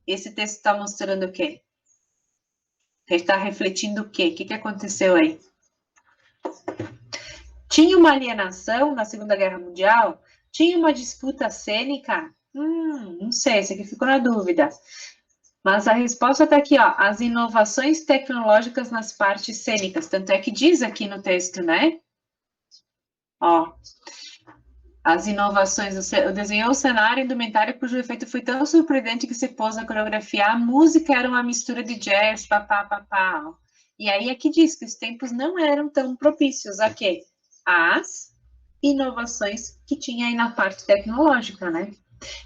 esse texto está mostrando o quê? Ele está refletindo o quê? O que aconteceu aí? Tinha uma alienação na Segunda Guerra Mundial? Tinha uma disputa cênica? Não sei, esse aqui ficou na dúvida. Mas a resposta está aqui, ó, as inovações tecnológicas nas partes cênicas. Tanto é que diz aqui no texto, né? Ó, as inovações, desenhou o cenário indumentário cujo efeito foi tão surpreendente que se pôs a coreografiar. A música era uma mistura de jazz, papá, papá. Ó. E aí aqui diz que os tempos não eram tão propícios a quê? As inovações que tinha aí na parte tecnológica, né?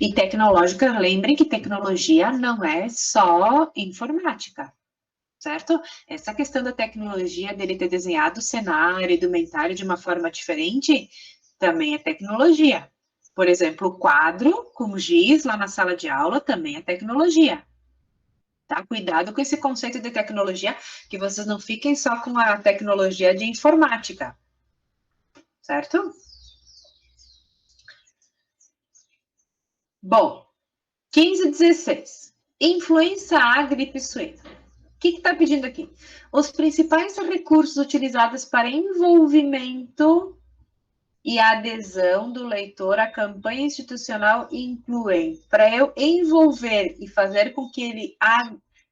E tecnológica, lembrem que tecnologia não é só informática, certo? Essa questão da tecnologia, dele ter desenhado o cenário, indumentário de uma forma diferente, também é tecnologia. Por exemplo, o quadro com giz lá na sala de aula também é tecnologia. Tá? Cuidado com esse conceito de tecnologia, que vocês não fiquem só com a tecnologia de informática, certo? Bom, 15:16. Influência à gripe suína. O que está pedindo aqui? Os principais recursos utilizados para envolvimento e adesão do leitor à campanha institucional incluem, para eu envolver e fazer com que ele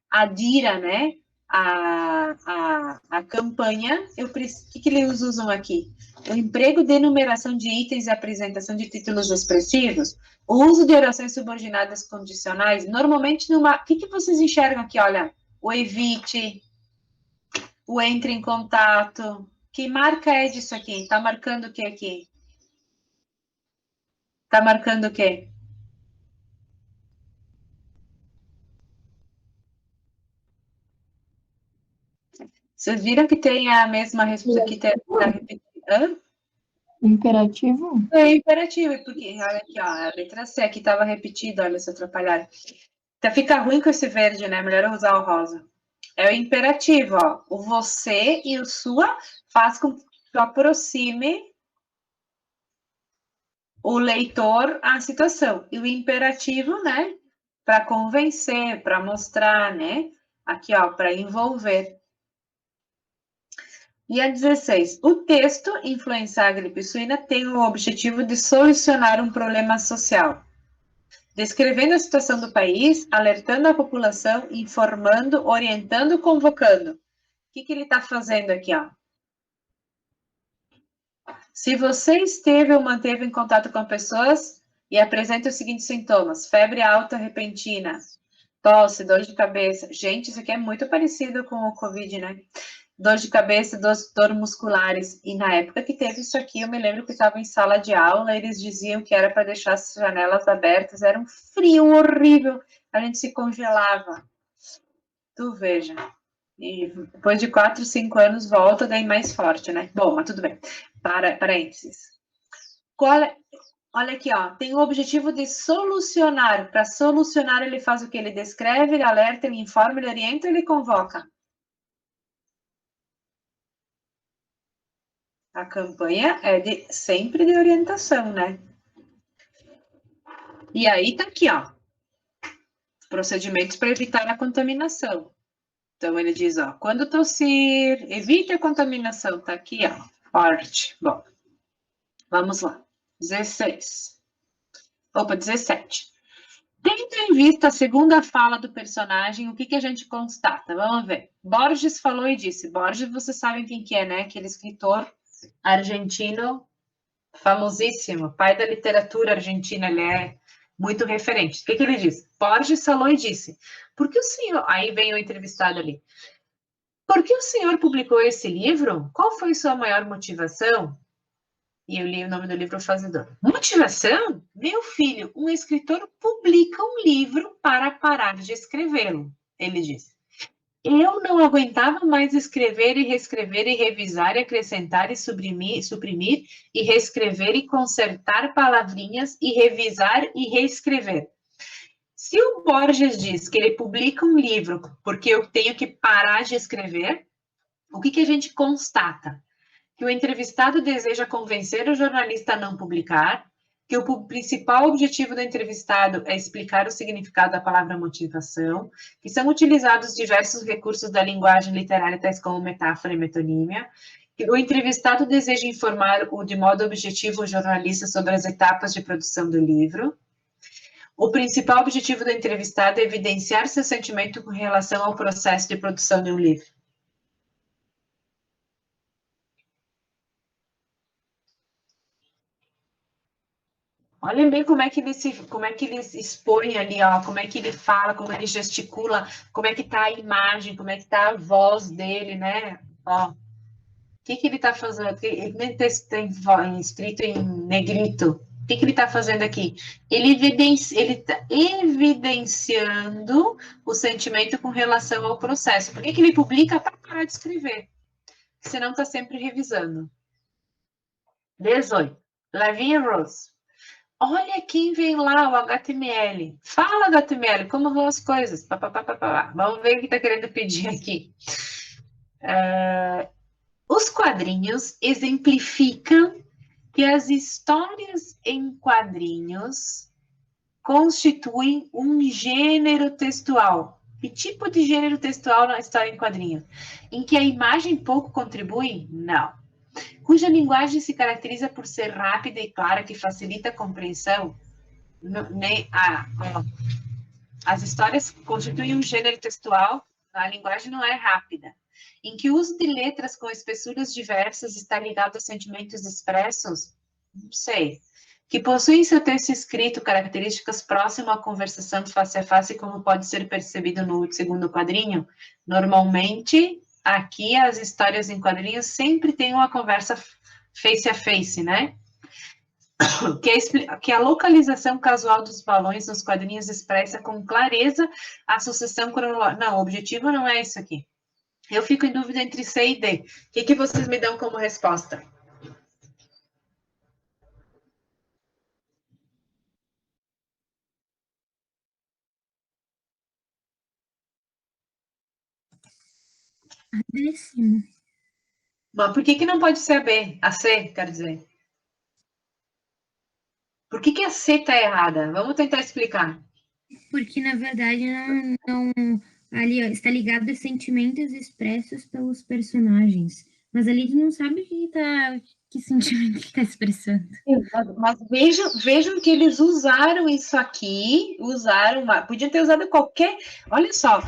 adira, né, a campanha, o que eles usam aqui? O emprego de enumeração de itens e apresentação de títulos expressivos, o uso de orações subordinadas condicionais, normalmente numa... O que vocês enxergam aqui? Olha, o evite, o entre em contato. Que marca é disso aqui? Tá marcando o que aqui? Tá marcando o quê? Vocês viram que tem a mesma resposta que está repetida? Imperativo? É imperativo, porque olha aqui, ó, a letra C aqui estava repetida, olha se atrapalhar. Então fica ruim com esse verde, né? Melhor eu usar o rosa. É o imperativo, ó. O você e o sua faz com que aproxime o leitor à situação. E o imperativo, né? Para convencer, para mostrar, né? Aqui, ó, para envolver. E a 16. O texto Influenciar a gripe suína tem o objetivo de solucionar um problema social, descrevendo a situação do país, alertando a população, informando, orientando, convocando. O que ele está fazendo aqui, ó? Se você esteve ou manteve em contato com pessoas e apresenta os seguintes sintomas: febre alta repentina, tosse, dor de cabeça. Gente, isso aqui é muito parecido com o Covid, né? Dor de cabeça, dor musculares. E na época que teve isso aqui, eu me lembro que estava em sala de aula, eles diziam que era para deixar as janelas abertas, era um frio horrível, a gente se congelava. Tu veja. E depois de 4, 5 anos volta, daí mais forte, né? Bom, mas tudo bem. Parênteses. Olha aqui, ó. Tem o objetivo de solucionar. Para solucionar, ele faz o que? Ele descreve, ele alerta, ele informa, ele orienta, ele convoca. A campanha é sempre de orientação, né? E aí tá aqui, ó. Procedimentos para evitar a contaminação. Então, ele diz, ó, quando tossir, evite a contaminação. Tá aqui, ó, forte. Bom, vamos lá. 16. Opa, 17. Tendo em vista a segunda fala do personagem, o que a gente constata? Vamos ver. Borges falou e disse. Borges, vocês sabem quem que é, né? Aquele escritor argentino famosíssimo, pai da literatura argentina. Ele é muito referente. O que ele diz? Borges falou e disse, por que o senhor... Aí vem o entrevistado ali. Por que o senhor publicou esse livro? Qual foi sua maior motivação? E eu li o nome do livro, O Fazedor. Motivação? Meu filho, um escritor publica um livro para parar de escrevê-lo, ele disse. Eu não aguentava mais escrever e reescrever e revisar e acrescentar e suprimir e reescrever e consertar palavrinhas e revisar e reescrever. Se o Borges diz que ele publica um livro porque eu tenho que parar de escrever, o que a gente constata? Que o entrevistado deseja convencer o jornalista a não publicar, que o principal objetivo do entrevistado é explicar o significado da palavra motivação, que são utilizados diversos recursos da linguagem literária, tais como metáfora e metonímia, que o entrevistado deseja informar de modo objetivo o jornalista sobre as etapas de produção do livro. O principal objetivo do entrevistado é evidenciar seu sentimento com relação ao processo de produção de um livro. Olhem bem como é que ele expõe ali, ó, como é que ele fala, como ele gesticula, como é que tá a imagem, como é que tá a voz dele, né? Ó, o que ele tá fazendo? Ele nem tem escrito em negrito. O que ele está fazendo aqui? Ele está evidenciando o sentimento com relação ao processo. Por que ele publica para parar de escrever? Senão está sempre revisando. 18. Lavinha Rose. Olha quem vem lá, o HTML. Fala, HTML, como vão as coisas? Vamos ver o que está querendo pedir aqui. Os quadrinhos exemplificam que as histórias em quadrinhos constituem um gênero textual. Que tipo de gênero textual na história em quadrinhos? Em que a imagem pouco contribui? Não. Cuja linguagem se caracteriza por ser rápida e clara, que facilita a compreensão? As histórias constituem um gênero textual, a linguagem não é rápida. Em que o uso de letras com espessuras diversas está ligado a sentimentos expressos? Não sei. Que possui em seu texto escrito características próximas à conversação face a face, como pode ser percebido no segundo quadrinho? Normalmente, aqui as histórias em quadrinhos sempre têm uma conversa face a face, né? Que a localização casual dos balões nos quadrinhos expressa com clareza a sucessão cronológica. Não, o objetivo não é isso aqui. Eu fico em dúvida entre C e D. O que vocês me dão como resposta? Décimo. Mas por que não pode ser a B? A C, quer dizer. Por que a C está errada? Vamos tentar explicar. Porque, na verdade, não ali ó, está ligado a sentimentos expressos pelos personagens. Mas ali tu não sabe que sentimento que está expressando. Mas vejam que eles usaram isso aqui, podiam ter usado qualquer, olha só,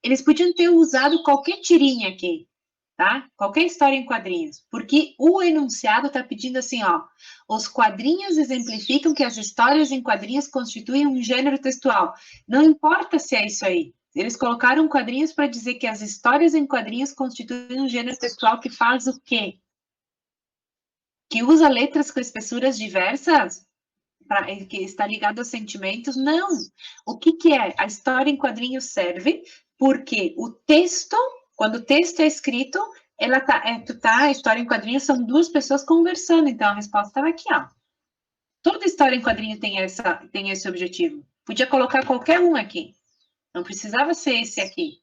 eles podiam ter usado qualquer tirinha aqui, tá? Qualquer história em quadrinhos, porque o enunciado está pedindo assim, ó, os quadrinhos exemplificam que as histórias em quadrinhos constituem um gênero textual. Não importa se é isso aí. Eles colocaram quadrinhos para dizer que as histórias em quadrinhos constituem um gênero textual que faz o quê? Que usa letras com espessuras diversas? Que está ligado a sentimentos? Não. O que é? A história em quadrinhos serve porque o texto, quando o texto é escrito, a história em quadrinhos são duas pessoas conversando, então a resposta estava aqui, ó. Toda história em quadrinho tem esse objetivo. Podia colocar qualquer um aqui. Não precisava ser esse aqui.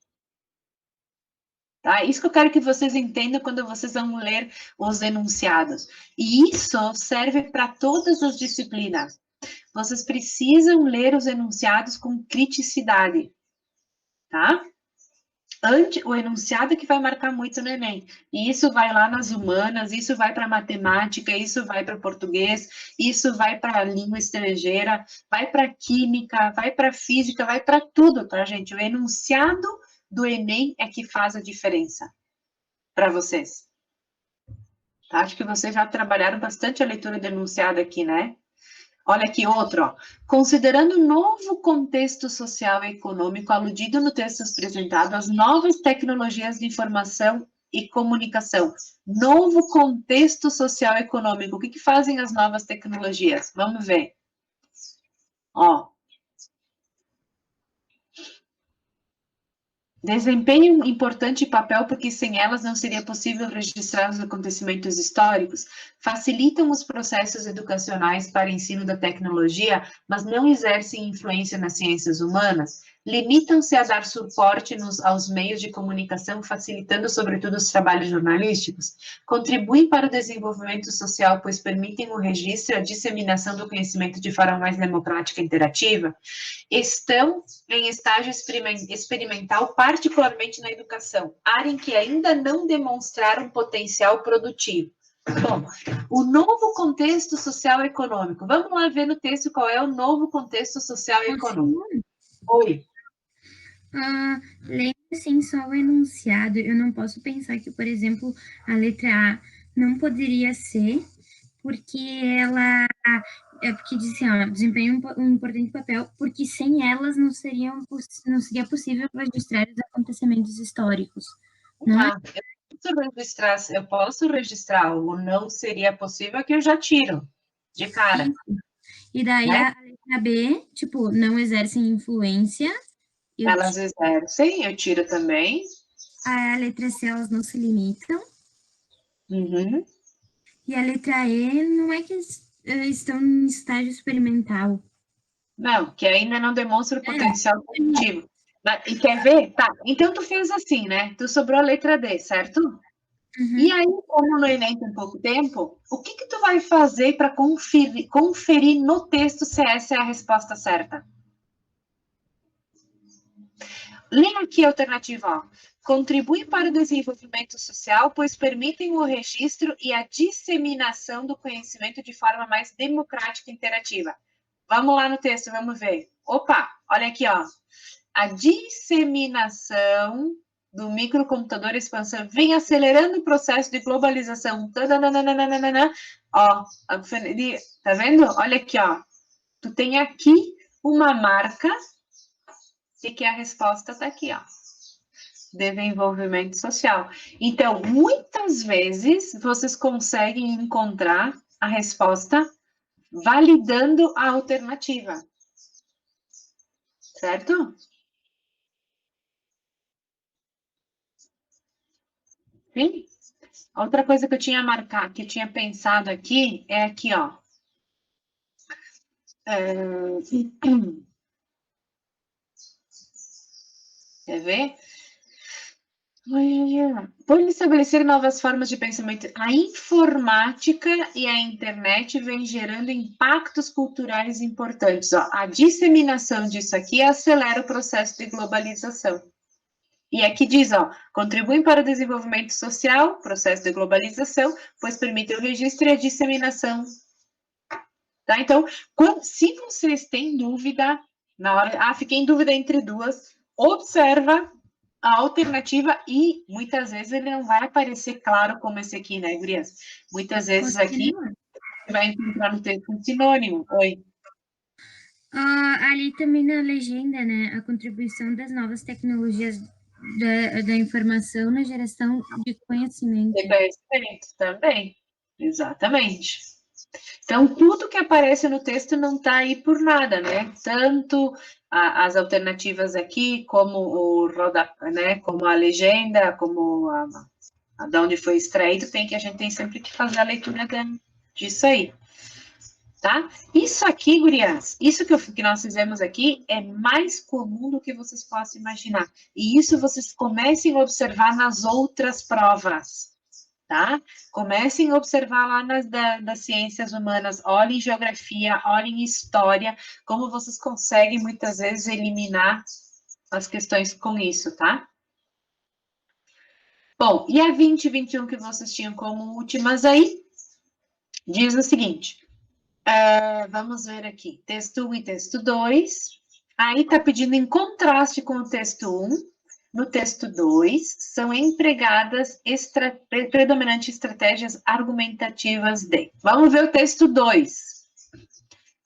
Tá? Isso que eu quero que vocês entendam quando vocês vão ler os enunciados. E isso serve para todas as disciplinas. Vocês precisam ler os enunciados com criticidade. Tá? O enunciado que vai marcar muito no Enem. E isso vai lá nas humanas, isso vai para matemática, isso vai para português, isso vai para língua estrangeira, vai para química, vai para física, vai para tudo, tá, gente? O enunciado do Enem é que faz a diferença para vocês. Tá? Acho que vocês já trabalharam bastante a leitura do enunciado aqui, né? Olha aqui outro, ó. Considerando o novo contexto social e econômico aludido no texto apresentado, as novas tecnologias de informação e comunicação. Novo contexto social e econômico. O que fazem as novas tecnologias? Vamos ver. Ó. Desempenham um importante papel porque sem elas não seria possível registrar os acontecimentos históricos, facilitam os processos educacionais para ensino da tecnologia, mas não exercem influência nas ciências humanas, limitam-se a dar suporte aos meios de comunicação, facilitando sobretudo os trabalhos jornalísticos, contribuem para o desenvolvimento social, pois permitem o registro e a disseminação do conhecimento de forma mais democrática e interativa, estão em estágio experimental, particularmente na educação, área em que ainda não demonstraram potencial produtivo. Bom, o novo contexto social e econômico. Vamos lá ver no texto qual é o novo contexto social e econômico. Oi. Lendo assim só o enunciado, eu não posso pensar que, por exemplo, a letra A não poderia ser, porque ela porque diz assim, ó, desempenha um importante papel, porque sem elas não seria possível registrar os acontecimentos históricos. Não é? Eu posso registrar o não seria possível que eu já tiro de cara. E daí né? a letra B, tipo, não exercem influência. Elas exercem, eu tiro também. A letra C, elas não se limitam. Uhum. E a letra E não é que estão em estágio experimental. Não, que ainda não demonstra o potencial produtivo. E quer ver? Tá, então tu fez assim, né? Tu sobrou a letra D, certo? Uhum. E aí, como no Enem tem pouco tempo, o que tu vai fazer para conferir no texto se essa é a resposta certa? Lê aqui a alternativa, ó. Contribuem para o desenvolvimento social, pois permitem o registro e a disseminação do conhecimento de forma mais democrática e interativa. Vamos lá no texto, vamos ver. Opa, olha aqui, ó. A disseminação do microcomputador expansão vem acelerando o processo de globalização. Ó, tá vendo? Olha aqui, ó. Tu tem aqui uma marca de que a resposta está aqui, ó. Desenvolvimento social. Então, muitas vezes, vocês conseguem encontrar a resposta validando a alternativa. Certo? Sim? Outra coisa que eu tinha marcado, que eu tinha pensado aqui, é aqui, ó. Quer ver? Por estabelecer novas formas de pensamento, a informática e a internet vêm gerando impactos culturais importantes. Ó, a disseminação disso aqui acelera o processo de globalização. E aqui diz, ó, contribuem para o desenvolvimento social, processo de globalização, pois permitem o registro e a disseminação. Tá? Então, se vocês têm dúvida, na hora, fiquei em dúvida entre duas, observa a alternativa e muitas vezes ele não vai aparecer claro como esse aqui, né, gurias? Muitas vezes aqui vai encontrar no texto um sinônimo. Oi. Ali também na legenda, né, a contribuição das novas tecnologias da informação na geração de conhecimento. De conhecimento também, exatamente. Então, tudo que aparece no texto não está aí por nada, né? Tanto as alternativas aqui, como o rodapé, né? Como a legenda, como de onde foi extraído, a gente tem sempre que fazer a leitura disso aí. Tá? Isso aqui, gurias, isso que nós fizemos aqui é mais comum do que vocês possam imaginar. E isso vocês comecem a observar nas outras provas. Tá? Comecem a observar lá das ciências humanas, olhem geografia, olhem história, como vocês conseguem muitas vezes eliminar as questões com isso, tá? Bom, e a 20 e 21 que vocês tinham como últimas aí, diz o seguinte, vamos ver aqui, texto 1 e texto 2, aí tá pedindo em contraste com o texto 1, no texto 2, são empregadas predominantes estratégias argumentativas de. Vamos ver o texto 2.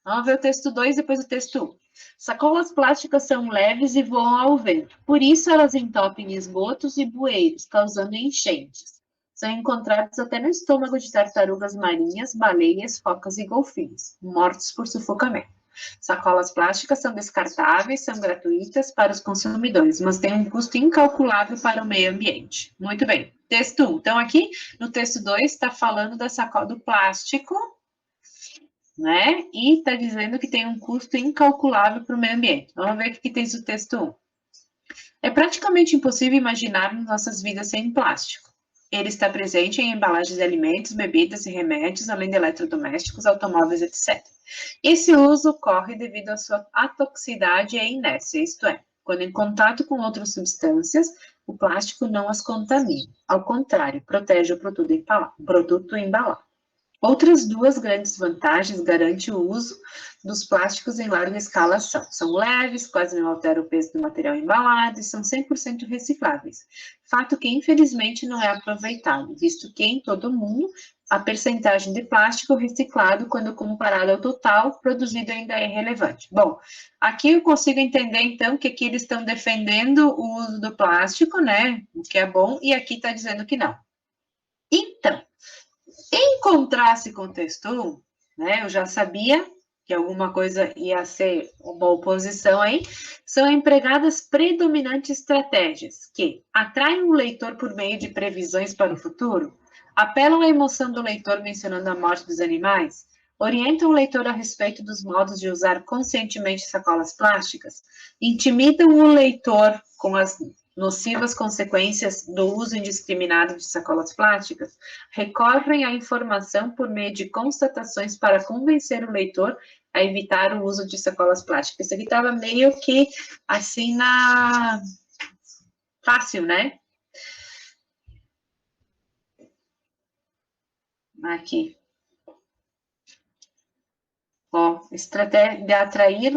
Vamos ver o texto 2, depois o texto 1. Sacolas plásticas são leves e voam ao vento. Por isso, elas entopem esgotos e bueiros, causando enchentes. São encontrados até no estômago de tartarugas marinhas, baleias, focas e golfinhos, mortos por sufocamento. Sacolas plásticas são descartáveis, são gratuitas para os consumidores, mas têm um custo incalculável para o meio ambiente. Muito bem. Texto 1. Então, aqui no texto 2 está falando da sacola do plástico, né? E está dizendo que tem um custo incalculável para o meio ambiente. Vamos ver o que diz o texto 1. É praticamente impossível imaginarmos nossas vidas sem plástico. Ele está presente em embalagens de alimentos, bebidas e remédios, além de eletrodomésticos, automóveis, etc. Esse uso ocorre devido à sua atoxicidade e inércia, isto é, quando em contato com outras substâncias, o plástico não as contamina. Ao contrário, protege o produto embalado. Outras duas grandes vantagens garantem o uso dos plásticos em larga escala são leves, quase não alteram o peso do material embalado e são 100% recicláveis. Fato que, infelizmente, não é aproveitado, visto que, em todo o mundo, a percentagem de plástico reciclado, quando comparada ao total produzido, ainda é relevante. Bom, aqui eu consigo entender, então, que aqui eles estão defendendo o uso do plástico, né, o que é bom, e aqui está dizendo que não. Então, em contraste com o texto 1, né, eu já sabia que alguma coisa ia ser uma oposição aí, são empregadas predominantes estratégias que atraem o leitor por meio de previsões para o futuro, apelam à emoção do leitor mencionando a morte dos animais, orientam o leitor a respeito dos modos de usar conscientemente sacolas plásticas, intimidam o leitor com as nocivas consequências do uso indiscriminado de sacolas plásticas, recorrem à informação por meio de constatações para convencer o leitor a evitar o uso de sacolas plásticas. Isso aqui estava meio que assim fácil, né? Aqui. Ó, estratégia de atrair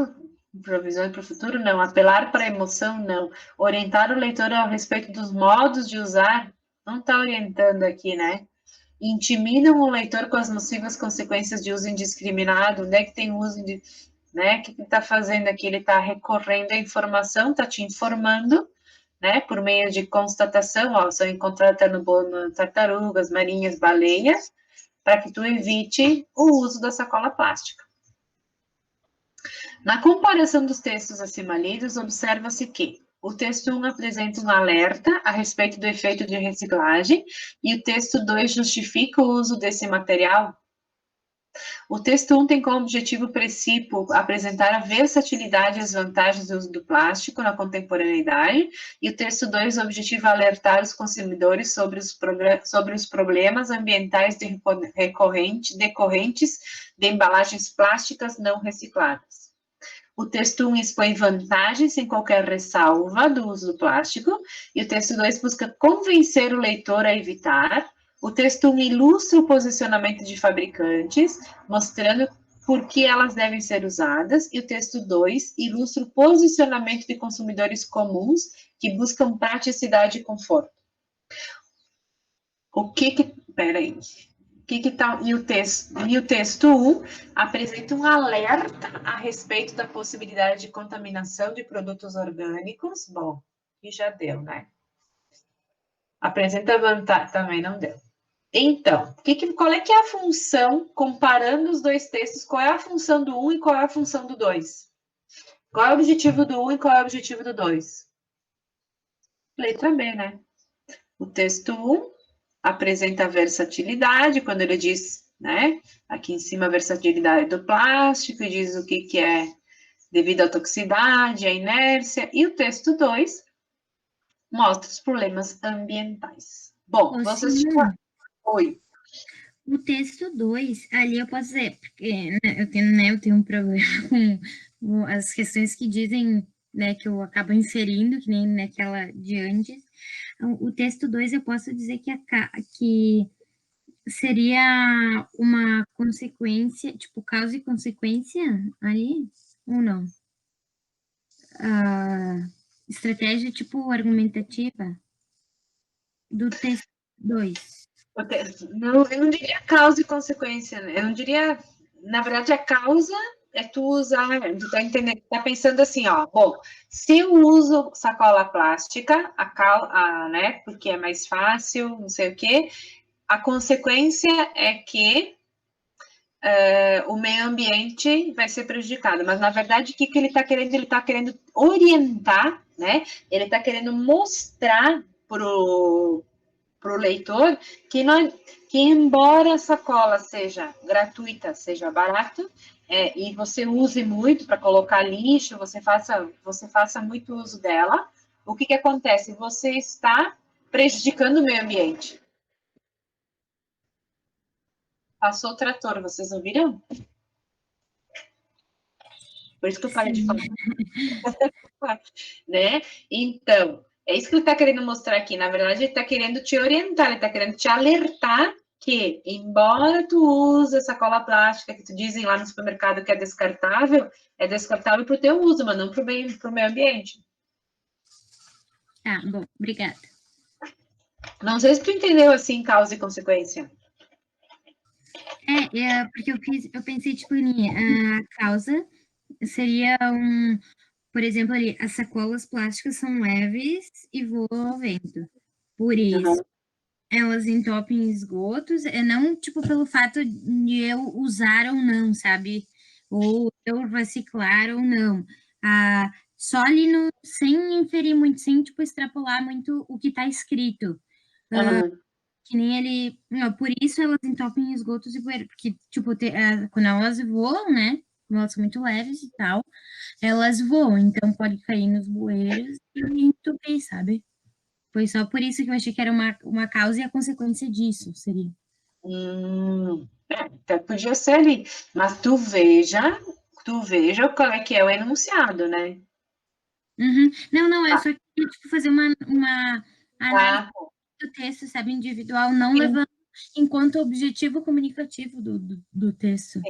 provisões para o futuro, não. Apelar para a emoção, não. Orientar o leitor a respeito dos modos de usar, não está orientando aqui, né? Intimidam o leitor com as nocivas consequências de uso indiscriminado. Onde é que tem uso de... né? O que ele está fazendo aqui? Ele está recorrendo à informação, está te informando, né? Por meio de constatação, ó, são encontradas até no bolo tartarugas, marinhas, baleias, para que tu evite o uso da sacola plástica. Na comparação dos textos acima lidos, observa-se que o texto 1 apresenta um alerta a respeito do efeito de reciclagem e o texto 2 justifica o uso desse material. O texto 1 tem como objetivo principal apresentar a versatilidade e as vantagens do uso do plástico na contemporaneidade, e o texto 2 objetiva alertar os consumidores sobre os problemas ambientais decorrentes de embalagens plásticas não recicladas. O texto 1 expõe vantagens sem qualquer ressalva do uso do plástico, e o texto 2 busca convencer o leitor a evitar. O texto 1 ilustra o posicionamento de fabricantes, mostrando por que elas devem ser usadas, e o texto 2 ilustra o posicionamento de consumidores comuns que buscam praticidade e conforto. Peraí. E o texto 1 apresenta um alerta a respeito da possibilidade de contaminação de produtos orgânicos. Bom, e já deu, né? Apresenta vantagem, também não deu. Então, qual é que é a função, comparando os dois textos, qual é a função do 1 e qual é a função do 2? Qual é o objetivo do 1 e qual é o objetivo do 2? Letra B, né? O texto 1 apresenta a versatilidade, quando ele diz, né, aqui em cima a versatilidade do plástico, e diz o que é devido à toxicidade, à inércia, e o texto 2 mostra os problemas ambientais. Bom, vocês... Oi. O texto 2, ali eu posso dizer, porque né, eu tenho um problema com as questões que dizem, né, que eu acabo inserindo, que nem naquela de antes. O texto 2 eu posso dizer que seria uma consequência, tipo, causa e consequência aí, ou não? Estratégia, tipo, argumentativa do texto 2. Não, eu não diria causa e consequência, né? Eu não diria, na verdade, a causa tu usar, tu tá entendendo, tá pensando assim, ó, bom, se eu uso sacola plástica, né, porque é mais fácil, não sei o quê, a consequência é que o meio ambiente vai ser prejudicado, mas na verdade o que ele está querendo? Ele está querendo orientar, né? Ele está querendo mostrar pro leitor que, que embora a sacola seja gratuita, seja barata, e você use muito para colocar lixo, você faça muito uso dela, o que acontece? Você está prejudicando o meio ambiente. Passou o trator, vocês ouviram? Por isso que eu falei de falar. Né? Então, é isso que ele está querendo mostrar aqui. Na verdade, ele está querendo te orientar, ele está querendo te alertar que, embora tu use sacola plástica, que tu dizem lá no supermercado que é descartável para o teu uso, mas não para o meio ambiente. Tá, bom, obrigada. Não sei se tu entendeu assim, causa e consequência. Porque eu pensei, tipo, a causa seria por exemplo, ali, as sacolas plásticas são leves e voam ao vento. Por isso, elas entopem esgotos, não, tipo, pelo fato de eu usar ou não, sabe? Ou eu reciclar ou não. Só ali sem inferir muito, sem, tipo, extrapolar muito o que está escrito. Que nem ele... por isso elas entopem esgotos e poeira, porque, tipo, quando elas voam, né? Como elas são muito leves e tal, elas voam, então pode cair nos bueiros e entupir, sabe? Foi só por isso que eu achei que era uma causa e a consequência disso, seria. Até podia ser ali. Mas tu veja qual é que é o enunciado, né? Uhum. Não, eu só queria, tipo, fazer uma análise Tá. do texto, sabe, individual, não levando enquanto objetivo comunicativo do texto.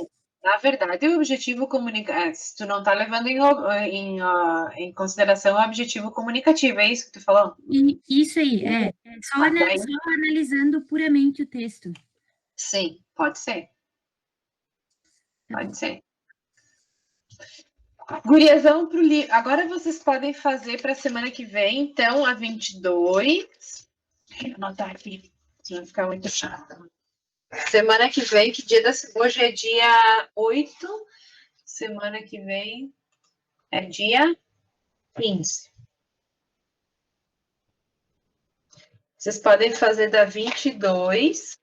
Na verdade, o objetivo comunicativo, se tu não está levando em consideração o objetivo comunicativo, é isso que tu falou? E isso aí, só Daí, analisando puramente o texto. sim, pode ser. Tá Pode bom. ser. Guriazão pro livro. Agora vocês podem fazer para a semana que vem, então, a 22. Vou anotar aqui, senão vai ficar muito chato. Semana que vem, hoje é dia 8. Semana que vem é dia 15. Vocês podem fazer da 22.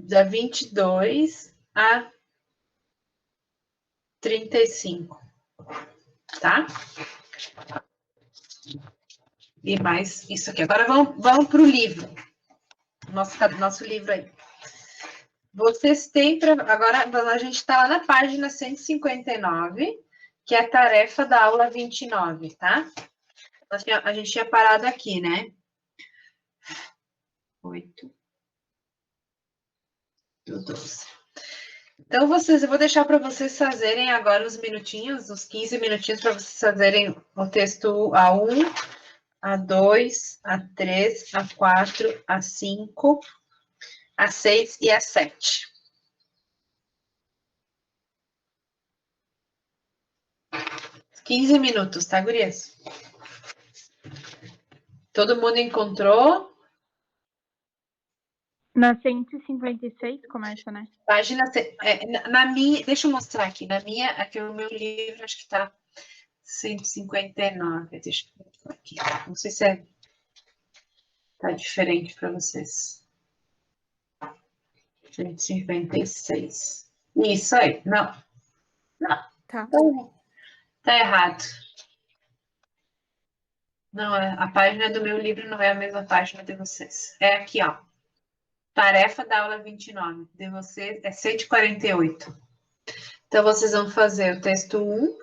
Da 22 a 35, tá? E mais isso aqui. Agora vamos para o livro. Nosso livro aí. Vocês têm para. Agora a gente está lá na página 159, que é a tarefa da aula 29, tá? A gente tinha parado aqui, né? 8 do 12. Então, eu vou deixar para vocês fazerem agora uns minutinhos, uns 15 minutinhos, para vocês fazerem o texto A1, A2, A3, A4, A5, A6 e A7. 15 minutos, tá, gurias? Todo mundo encontrou? Na 156 começa, né? Página... na minha... Deixa eu mostrar aqui. Na minha... Aqui o meu livro, acho que tá 159. Deixa eu ver aqui. Não sei se tá diferente para vocês. 156. Isso aí. Não. Tá. Tá errado. Não, a página do meu livro não é a mesma página de vocês. É aqui, ó. Tarefa da aula 29. De vocês é 148. Então, vocês vão fazer o texto 1,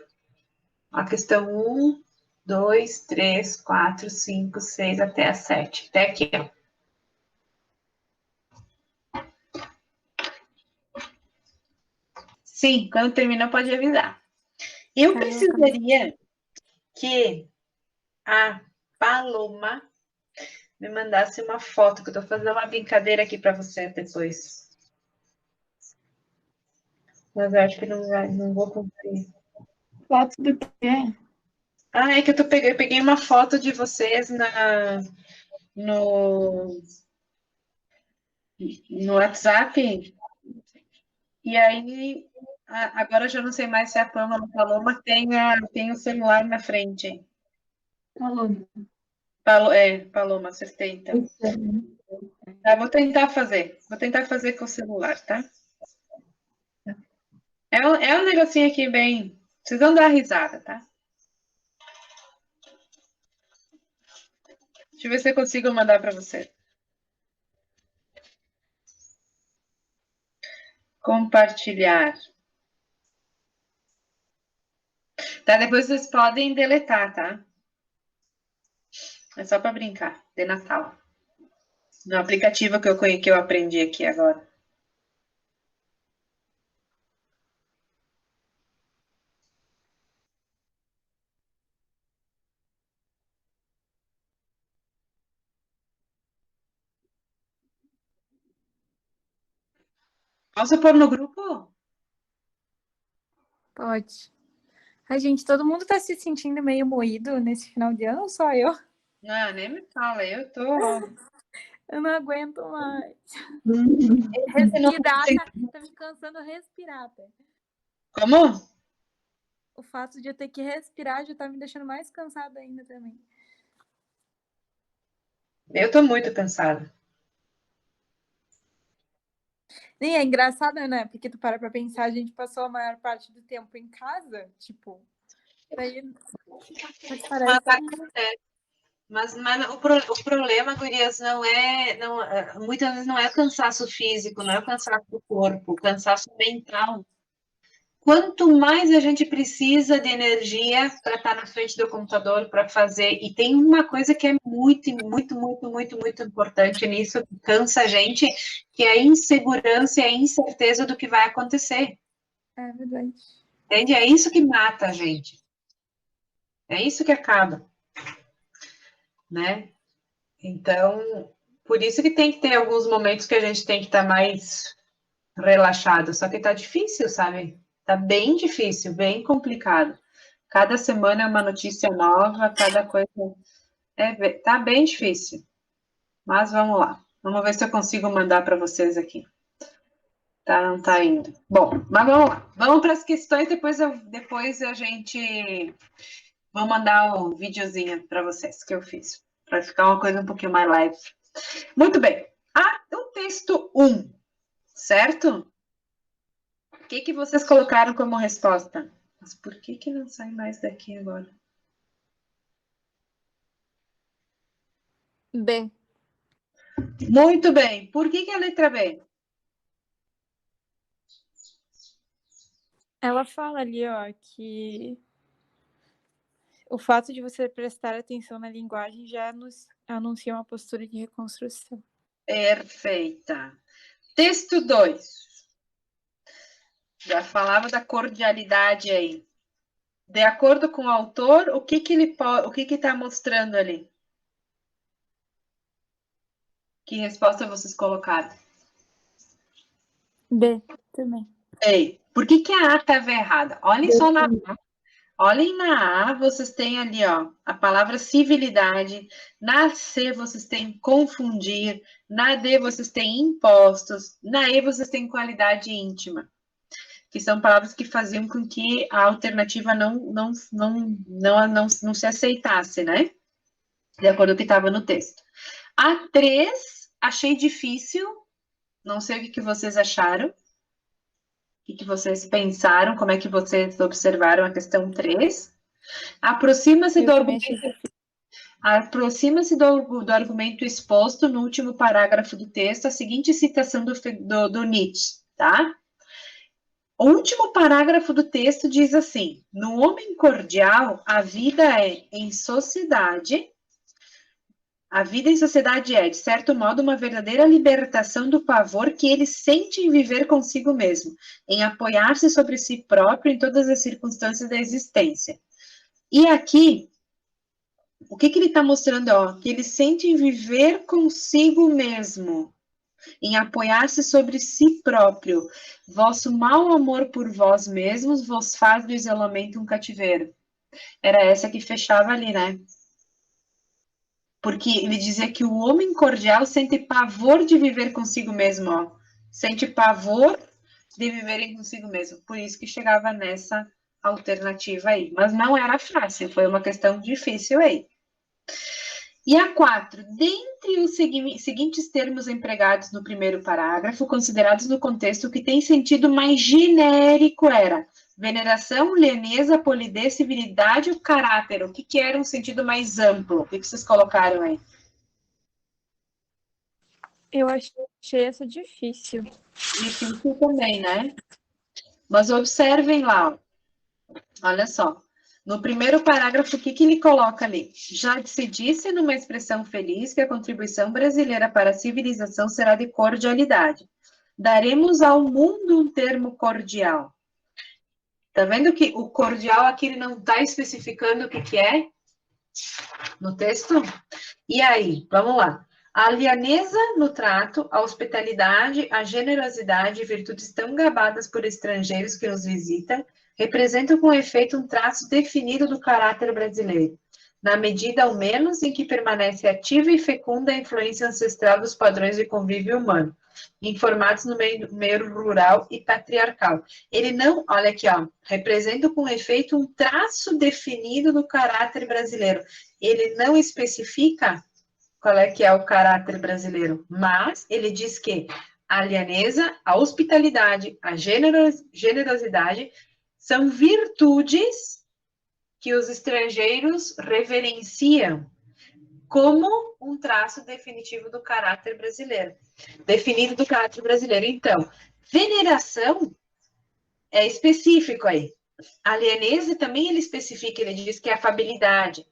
a questão 1, 2, 3, 4, 5, 6, até a 7. Até aqui, ó. Sim, quando terminar pode avisar. Eu Tá, precisaria que a Paloma me mandasse uma foto, que eu tô fazendo uma brincadeira aqui para você depois. Mas eu acho que não vou cumprir. Foto do quê? Ah, é que eu peguei uma foto de vocês no, no WhatsApp, e aí agora eu já não sei mais se é a Paloma ou a Paloma tem o celular na frente. Falou. Paloma, acertei então. Tá, vou tentar fazer com o celular, tá? É um negocinho aqui bem. Vocês vão dar risada, tá? Deixa eu ver se eu consigo mandar para você. Compartilhar. Tá, depois vocês podem deletar, tá? É só para brincar, de Natal. No aplicativo que eu aprendi aqui agora. Posso pôr no grupo? Pode. Ai, gente, todo mundo tá se sentindo meio moído nesse final de ano, ou só eu? Não, nem me fala, eu tô. Eu não aguento mais. Uhum. Respirar tá me cansando respirar até. Como? O fato de eu ter que respirar já tá me deixando mais cansada ainda também. Eu tô muito cansada. E é engraçado, né? Porque tu para pra pensar, a gente passou a maior parte do tempo em casa, tipo. Daí parece Mas o problema, gurias, muitas vezes não é o cansaço físico, não é o cansaço do corpo, o cansaço mental. Quanto mais a gente precisa de energia para estar na frente do computador, para fazer, e tem uma coisa que é muito, muito, muito, muito, muito importante nisso, que cansa a gente, que é a insegurança e a incerteza do que vai acontecer. É verdade. Entende? É isso que mata a gente. É isso que acaba, né? Então, por isso que tem que ter alguns momentos que a gente tem que estar mais relaxado, só que tá difícil, sabe? Tá bem difícil, bem complicado. Cada semana é uma notícia nova, cada coisa tá bem difícil. Mas vamos lá. Vamos ver se eu consigo mandar para vocês aqui. Tá, não tá indo. Bom, mas vamos lá. Vamos para as questões, depois a gente vou mandar o videozinho para vocês que eu fiz, para ficar uma coisa um pouquinho mais leve. Muito bem. O texto 1, certo? O que vocês colocaram como resposta? Mas por que não sai mais daqui agora? B. Muito bem. Por que a letra B? Ela fala ali, ó, que o fato de você prestar atenção na linguagem já nos anuncia uma postura de reconstrução. Perfeita. Texto 2. Já falava da cordialidade aí. De acordo com o autor, o que está mostrando ali? Que resposta vocês colocaram? B, também. Ei, por que a A estava errada? Olhem só na A. Olhem na A, vocês têm ali, ó, a palavra civilidade. Na C, vocês têm confundir. Na D, vocês têm impostos. Na E, vocês têm qualidade íntima. Que são palavras que faziam com que a alternativa não se aceitasse, né? De acordo com o que estava no texto. A 3, achei difícil. Não sei o que vocês acharam. O que vocês pensaram, como é que vocês observaram a questão 3. Aproxima-se do argumento exposto no último parágrafo do texto, a seguinte citação do Nietzsche, tá? O último parágrafo do texto diz assim: no homem cordial, a vida é em sociedade, A vida em sociedade é, de certo modo, uma verdadeira libertação do pavor que ele sente em viver consigo mesmo, em apoiar-se sobre si próprio em todas as circunstâncias da existência. E aqui, o que ele está mostrando? Ó, que ele sente em viver consigo mesmo, em apoiar-se sobre si próprio. Vosso mau amor por vós mesmos vos faz do isolamento um cativeiro. Era essa que fechava ali, né? Porque ele dizia que o homem cordial sente pavor de viver consigo mesmo, ó. Sente pavor de viverem consigo mesmo. Por isso que chegava nessa alternativa aí. Mas não era fácil, foi uma questão difícil aí. E a 4. Dentre os seguintes termos empregados no primeiro parágrafo, considerados no contexto, o que tem sentido mais genérico era veneração, lheneza, polidez, civilidade ou caráter. O que era um sentido mais amplo? O que vocês colocaram aí? Eu achei essa difícil. Difícil também, né? Mas observem lá, ó. Olha só. No primeiro parágrafo, o que ele coloca ali? Já se disse numa expressão feliz que a contribuição brasileira para a civilização será de cordialidade. Daremos ao mundo um termo cordial. Tá vendo que o cordial aqui ele não está especificando o que é no texto? E aí, vamos lá. A lhaneza no trato, a hospitalidade, a generosidade, virtudes tão gabadas por estrangeiros que nos visitam, representam com efeito um traço definido do caráter brasileiro, na medida, ao menos, em que permanece ativa e fecunda a influência ancestral dos padrões de convívio humano, informados no meio rural e patriarcal. Ele não, olha aqui, ó, representa com efeito um traço definido do caráter brasileiro. Ele não especifica qual é que é o caráter brasileiro, mas ele diz que a lhaneza, a hospitalidade, a generosidade são virtudes que os estrangeiros reverenciam como um traço definitivo do caráter brasileiro. Definido do caráter brasileiro. Então, veneração é específico aí. A lhaneza também ele especifica, ele diz que é afabilidade,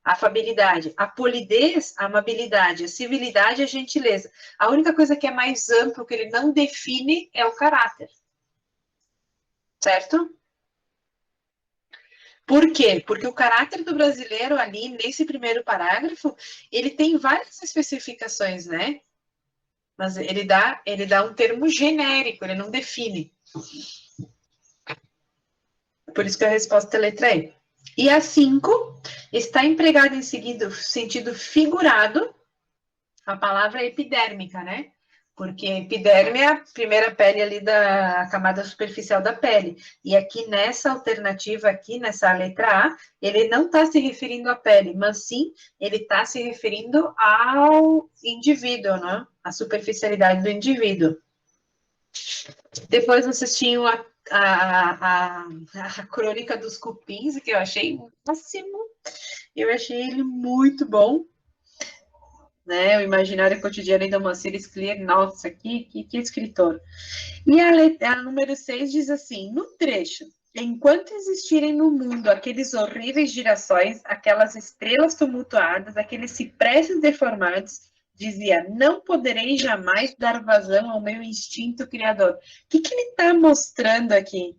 a polidez, a amabilidade, a civilidade e a gentileza. A única coisa que é mais amplo, que ele não define, é o caráter. Certo? Por quê? Porque o caráter do brasileiro ali, nesse primeiro parágrafo, ele tem várias especificações, né? Mas ele dá um termo genérico, ele não define. Por isso que a resposta é a letra E. E a 5 está empregada em sentido figurado, a palavra epidérmica, né? Porque epiderme é a primeira pele ali da camada superficial da pele. E aqui nessa alternativa, aqui nessa letra A, ele não está se referindo à pele, mas sim, ele está se referindo ao indivíduo, né? A superficialidade do indivíduo. Depois vocês tinham a crônica dos cupins, que eu achei o máximo. Eu achei ele muito bom. Né, o imaginário cotidiano da Moacir Scliar, nossa, que escritor. E a número 6 diz assim, no trecho, enquanto existirem no mundo aqueles horríveis girassóis, aquelas estrelas tumultuadas, aqueles cipresses deformados, dizia, não poderei jamais dar vazão ao meu instinto criador. O que ele está mostrando aqui?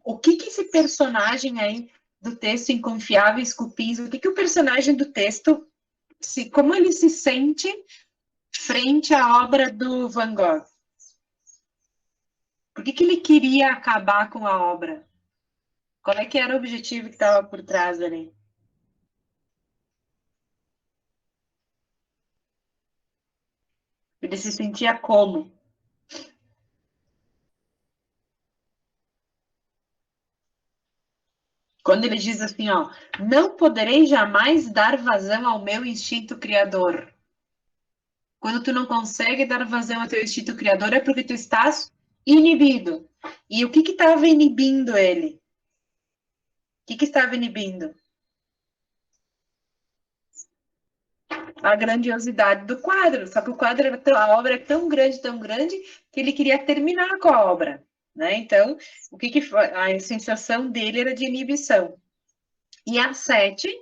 O que esse personagem aí do texto Inconfiáveis Cupins, o que o personagem do texto como ele se sente frente à obra do Van Gogh? Por que ele queria acabar com a obra? Qual é que era o objetivo que estava por trás ali? Ele se sentia como? Quando ele diz assim, ó, não poderei jamais dar vazão ao meu instinto criador. Quando tu não consegue dar vazão ao teu instinto criador é porque tu estás inibido. E o que estava inibindo ele? O que estava inibindo? A grandiosidade do quadro. Só que o quadro a obra é tão grande, que ele queria terminar com a obra. Né? Então, o que foi? A sensação dele era de inibição. E a 7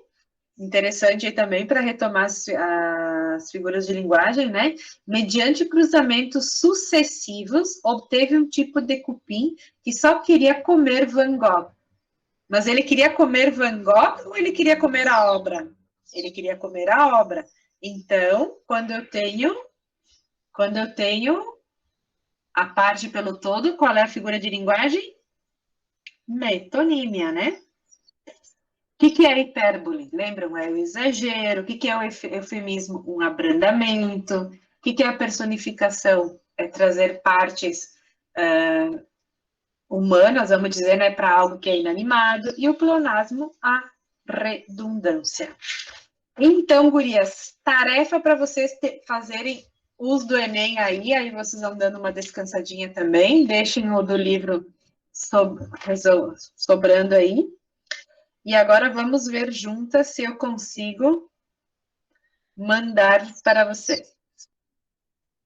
interessante aí também para retomar as figuras de linguagem, né? Mediante cruzamentos sucessivos, obteve um tipo de cupim que só queria comer Van Gogh. Mas ele queria comer Van Gogh ou ele queria comer a obra? Ele queria comer a obra. Então, quando eu tenho a parte pelo todo, qual é a figura de linguagem? Metonímia, né? O que é hipérbole? Lembram? É o exagero. O que é o eufemismo? Um abrandamento. O que é a personificação? É trazer partes humanas, vamos dizer, né, para algo que é inanimado. E o pleonasmo, a redundância. Então, gurias, tarefa para vocês fazerem uso do Enem aí vocês vão dando uma descansadinha também. Deixem o do livro sobrando aí. E agora vamos ver juntas se eu consigo mandar para vocês.